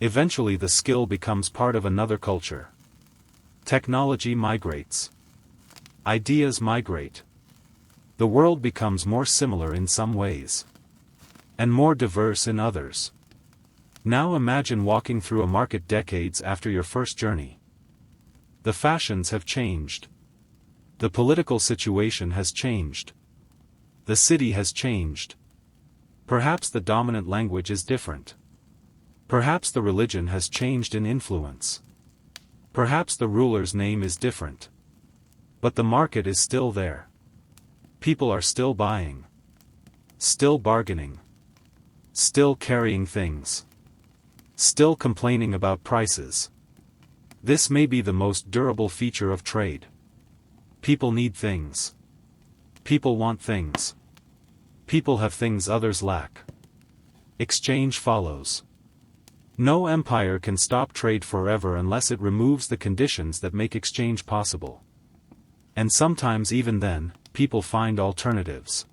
Eventually the skill becomes part of another culture. Technology migrates. Ideas migrate. The world becomes more similar in some ways. And more diverse in others. Now imagine walking through a market decades after your first journey. The fashions have changed. The political situation has changed. The city has changed. Perhaps the dominant language is different. Perhaps the religion has changed in influence. Perhaps the ruler's name is different. But the market is still there. People are still buying. Still bargaining. Still carrying things. Still complaining about prices. This may be the most durable feature of trade. People need things. People want things. People have things others lack. Exchange follows. No empire can stop trade forever unless it removes the conditions that make exchange possible. And sometimes even then, people find alternatives.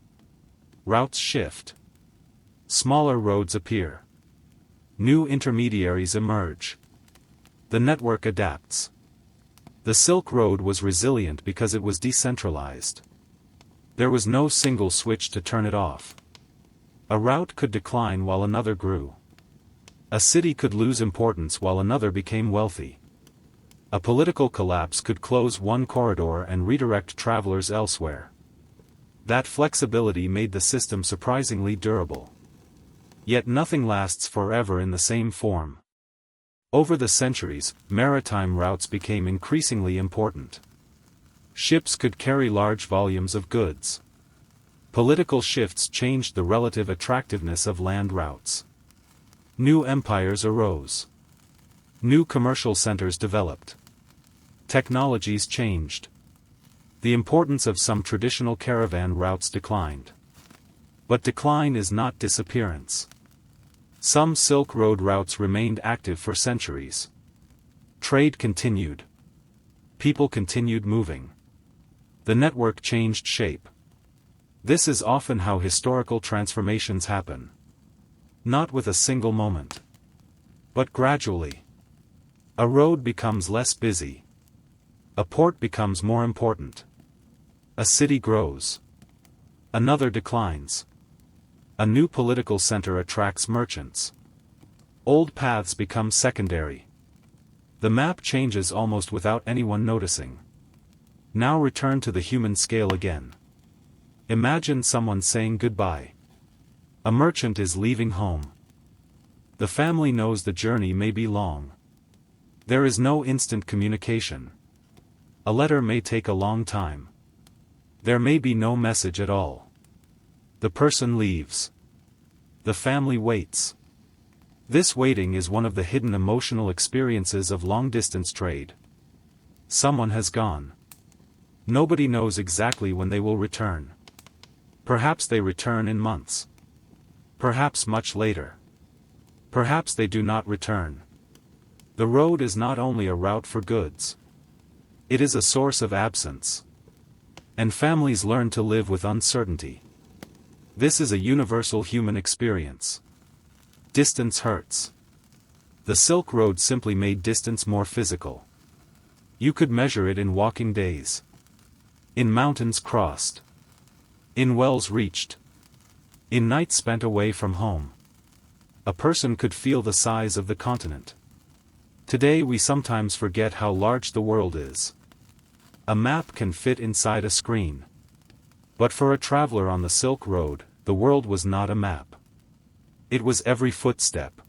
Routes shift. Smaller roads appear. New intermediaries emerge. The network adapts. The Silk Road was resilient because it was decentralized. There was no single switch to turn it off. A route could decline while another grew. A city could lose importance while another became wealthy. A political collapse could close one corridor and redirect travelers elsewhere. That flexibility made the system surprisingly durable. Yet nothing lasts forever in the same form. Over the centuries, maritime routes became increasingly important. Ships could carry large volumes of goods. Political shifts changed the relative attractiveness of land routes. New empires arose. New commercial centers developed. Technologies changed. The importance of some traditional caravan routes declined. But decline is not disappearance. Some Silk Road routes remained active for centuries. Trade continued. People continued moving. The network changed shape. This is often how historical transformations happen. Not with a single moment. But gradually. A road becomes less busy. A port becomes more important. A city grows. Another declines. A new political center attracts merchants. Old paths become secondary. The map changes almost without anyone noticing. Now return to the human scale again. Imagine someone saying goodbye. A merchant is leaving home. The family knows the journey may be long. There is no instant communication. A letter may take a long time. There may be no message at all. The person leaves. The family waits. This waiting is one of the hidden emotional experiences of long-distance trade. Someone has gone. Nobody knows exactly when they will return. Perhaps they return in months. Perhaps much later. Perhaps they do not return. The road is not only a route for goods. It is a source of absence. And families learn to live with uncertainty. This is a universal human experience. Distance hurts. The Silk Road simply made distance more physical. You could measure it in walking days. In mountains crossed. In wells reached. In nights spent away from home. A person could feel the size of the continent. Today we sometimes forget how large the world is. A map can fit inside a screen. But for a traveler on the Silk Road, the world was not a map. It was every footstep.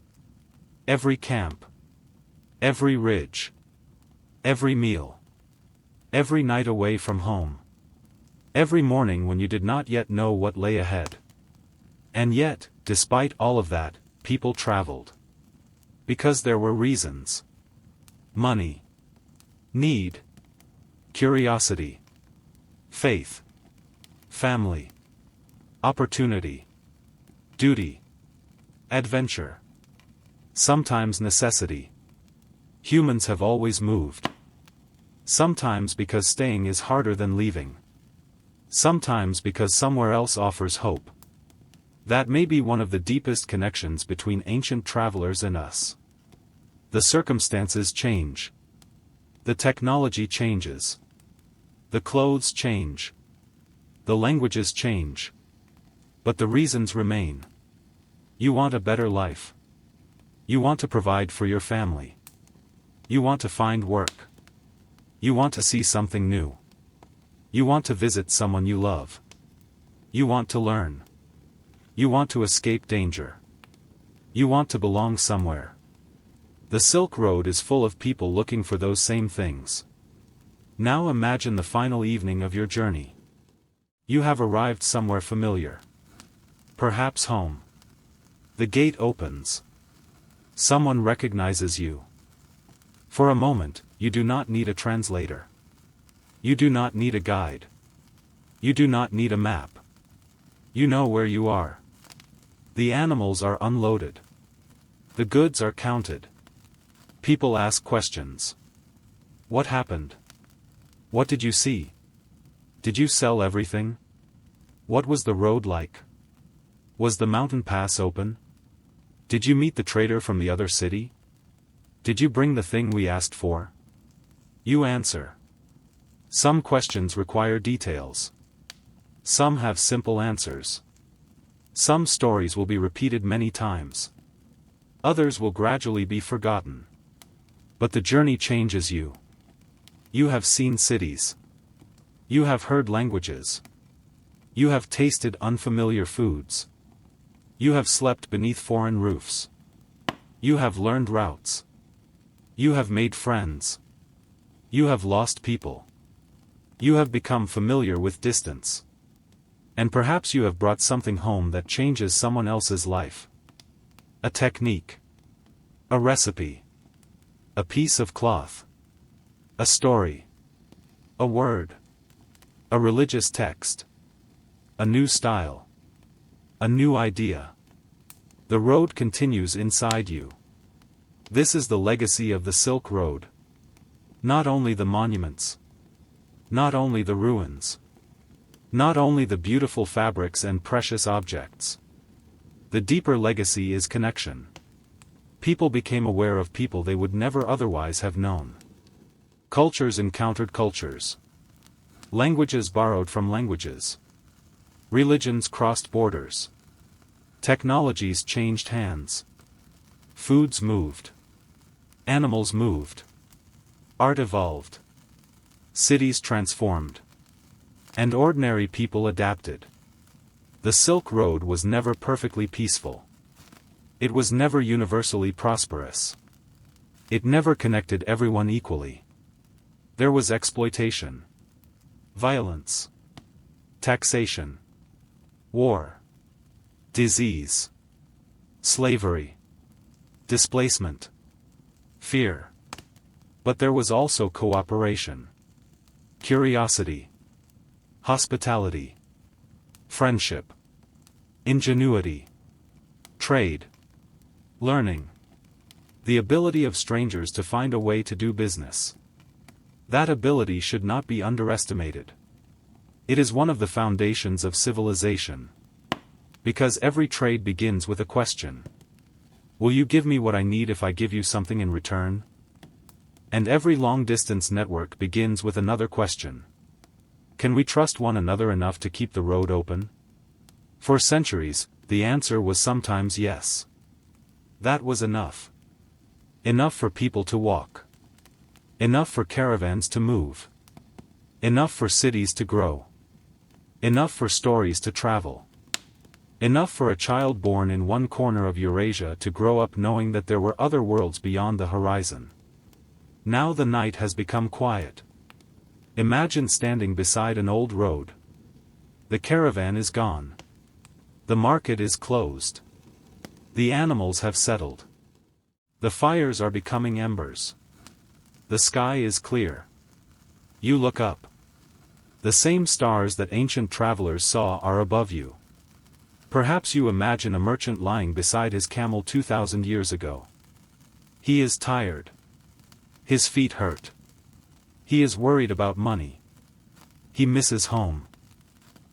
Every camp. Every ridge. Every meal. Every night away from home. Every morning when you did not yet know what lay ahead. And yet, despite all of that, people traveled. Because there were reasons. Money. Need. Curiosity. Faith. Family. Opportunity. Duty. Adventure. Sometimes necessity. Humans have always moved. Sometimes because staying is harder than leaving. Sometimes because somewhere else offers hope. That may be one of the deepest connections between ancient travelers and us. The circumstances change. The technology changes. The clothes change. The languages change. But the reasons remain. You want a better life. You want to provide for your family. You want to find work. You want to see something new. You want to visit someone you love. You want to learn. You want to escape danger. You want to belong somewhere. The Silk Road is full of people looking for those same things. Now imagine the final evening of your journey. You have arrived somewhere familiar. Perhaps home. The gate opens. Someone recognizes you. For a moment, you do not need a translator. You do not need a guide. You do not need a map. You know where you are. The animals are unloaded. The goods are counted. People ask questions. What happened? What did you see? Did you sell everything? What was the road like? Was the mountain pass open? Did you meet the trader from the other city? Did you bring the thing we asked for? You answer. Some questions require details. Some have simple answers. Some stories will be repeated many times. Others will gradually be forgotten. But the journey changes you. You have seen cities. You have heard languages. You have tasted unfamiliar foods. You have slept beneath foreign roofs. You have learned routes. You have made friends. You have lost people. You have become familiar with distance. And perhaps you have brought something home that changes someone else's life. A technique. A recipe. A piece of cloth. A story. A word. A religious text. A new style. A new idea. The road continues inside you. This is the legacy of the Silk Road. Not only the monuments. Not only the ruins. Not only the beautiful fabrics and precious objects. The deeper legacy is connection. People became aware of people they would never otherwise have known. Cultures encountered cultures. Languages borrowed from languages. Religions crossed borders. Technologies changed hands. Foods moved. Animals moved. Art evolved. Cities transformed. And ordinary people adapted. The Silk Road was never perfectly peaceful. It was never universally prosperous. It never connected everyone equally. There was exploitation. Violence. Taxation. War. Disease. Slavery. Displacement. Fear. But there was also cooperation. Curiosity. Hospitality. Friendship. Ingenuity. Trade. Learning. The ability of strangers to find a way to do business. That ability should not be underestimated. It is one of the foundations of civilization. Because every trade begins with a question. Will you give me what I need if I give you something in return? And every long-distance network begins with another question. Can we trust one another enough to keep the road open? For centuries, the answer was sometimes yes. That was enough. Enough for people to walk. Enough for caravans to move. Enough for cities to grow. Enough for stories to travel. Enough for a child born in one corner of Eurasia to grow up knowing that there were other worlds beyond the horizon. Now the night has become quiet. Imagine standing beside an old road. The caravan is gone. The market is closed. The animals have settled. The fires are becoming embers. The sky is clear. You look up. The same stars that ancient travelers saw are above you. Perhaps you imagine a merchant lying beside his camel 2,000 years ago. He is tired. His feet hurt. He is worried about money. He misses home.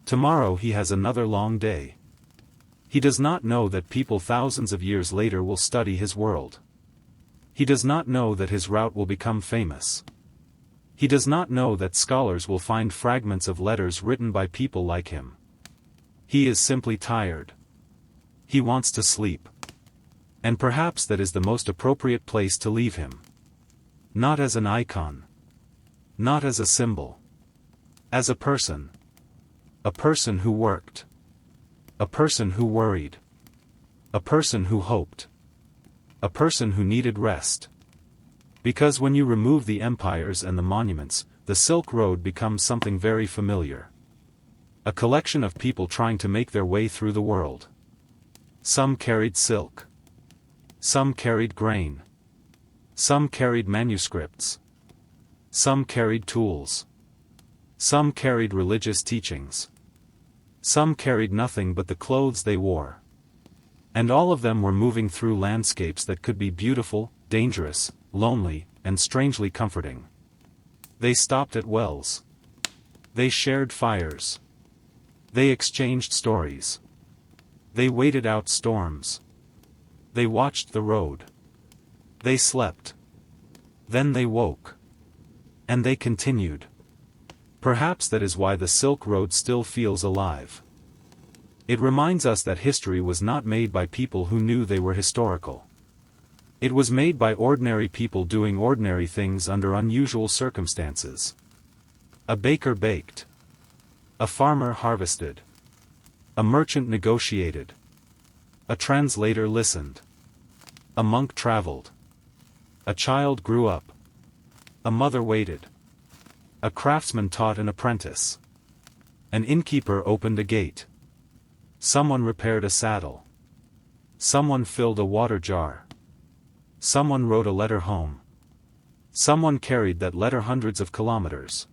Tomorrow he has another long day. He does not know that people thousands of years later will study his world. He does not know that his route will become famous. He does not know that scholars will find fragments of letters written by people like him. He is simply tired. He wants to sleep. And perhaps that is the most appropriate place to leave him. Not as an icon. Not as a symbol. As a person. A person who worked. A person who worried. A person who hoped. A person who needed rest. Because when you remove the empires and the monuments, the Silk Road becomes something very familiar. A collection of people trying to make their way through the world. Some carried silk. Some carried grain. Some carried manuscripts. Some carried tools. Some carried religious teachings. Some carried nothing but the clothes they wore. And all of them were moving through landscapes that could be beautiful, dangerous, lonely, and strangely comforting. They stopped at wells. They shared fires. They exchanged stories. They waited out storms. They watched the road. They slept. Then they woke. And they continued. Perhaps that is why the Silk Road still feels alive. It reminds us that history was not made by people who knew they were historical. It was made by ordinary people doing ordinary things under unusual circumstances. A baker baked. A farmer harvested. A merchant negotiated. A translator listened. A monk traveled. A child grew up. A mother waited. A craftsman taught an apprentice. An innkeeper opened a gate. Someone repaired a saddle. Someone filled a water jar. Someone wrote a letter home. Someone carried that letter hundreds of kilometers.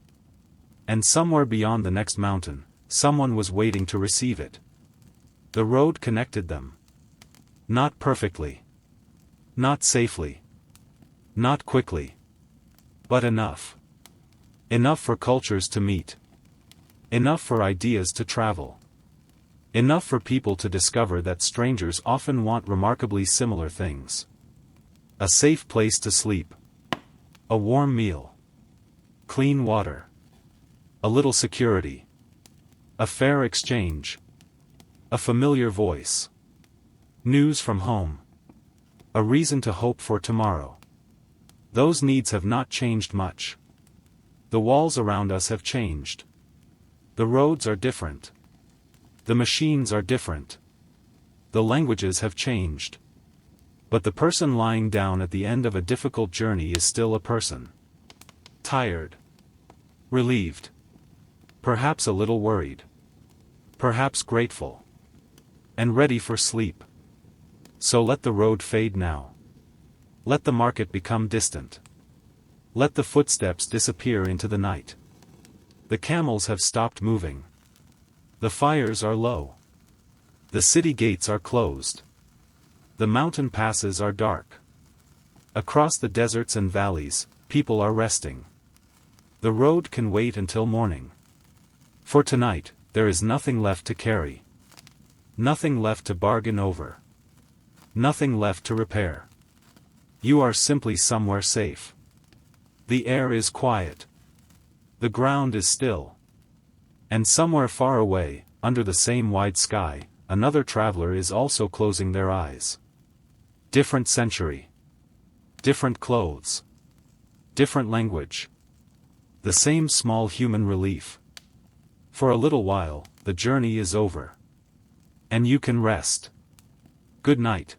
And somewhere beyond the next mountain, someone was waiting to receive it. The road connected them. Not perfectly. Not safely. Not quickly. But enough. Enough for cultures to meet. Enough for ideas to travel. Enough for people to discover that strangers often want remarkably similar things. A safe place to sleep. A warm meal. Clean water. A little security. A fair exchange. A familiar voice. News from home. A reason to hope for tomorrow. Those needs have not changed much. The walls around us have changed. The roads are different. The machines are different. The languages have changed. But the person lying down at the end of a difficult journey is still a person. Tired. Relieved. Perhaps a little worried. Perhaps grateful. And ready for sleep. So let the road fade now. Let the market become distant. Let the footsteps disappear into the night. The camels have stopped moving. The fires are low. The city gates are closed. The mountain passes are dark. Across the deserts and valleys, people are resting. The road can wait until morning. For tonight, there is nothing left to carry. Nothing left to bargain over. Nothing left to repair. You are simply somewhere safe. The air is quiet. The ground is still. And somewhere far away, under the same wide sky, another traveler is also closing their eyes. Different century. Different clothes. Different language. The same small human relief. For a little while, the journey is over. And you can rest. Good night.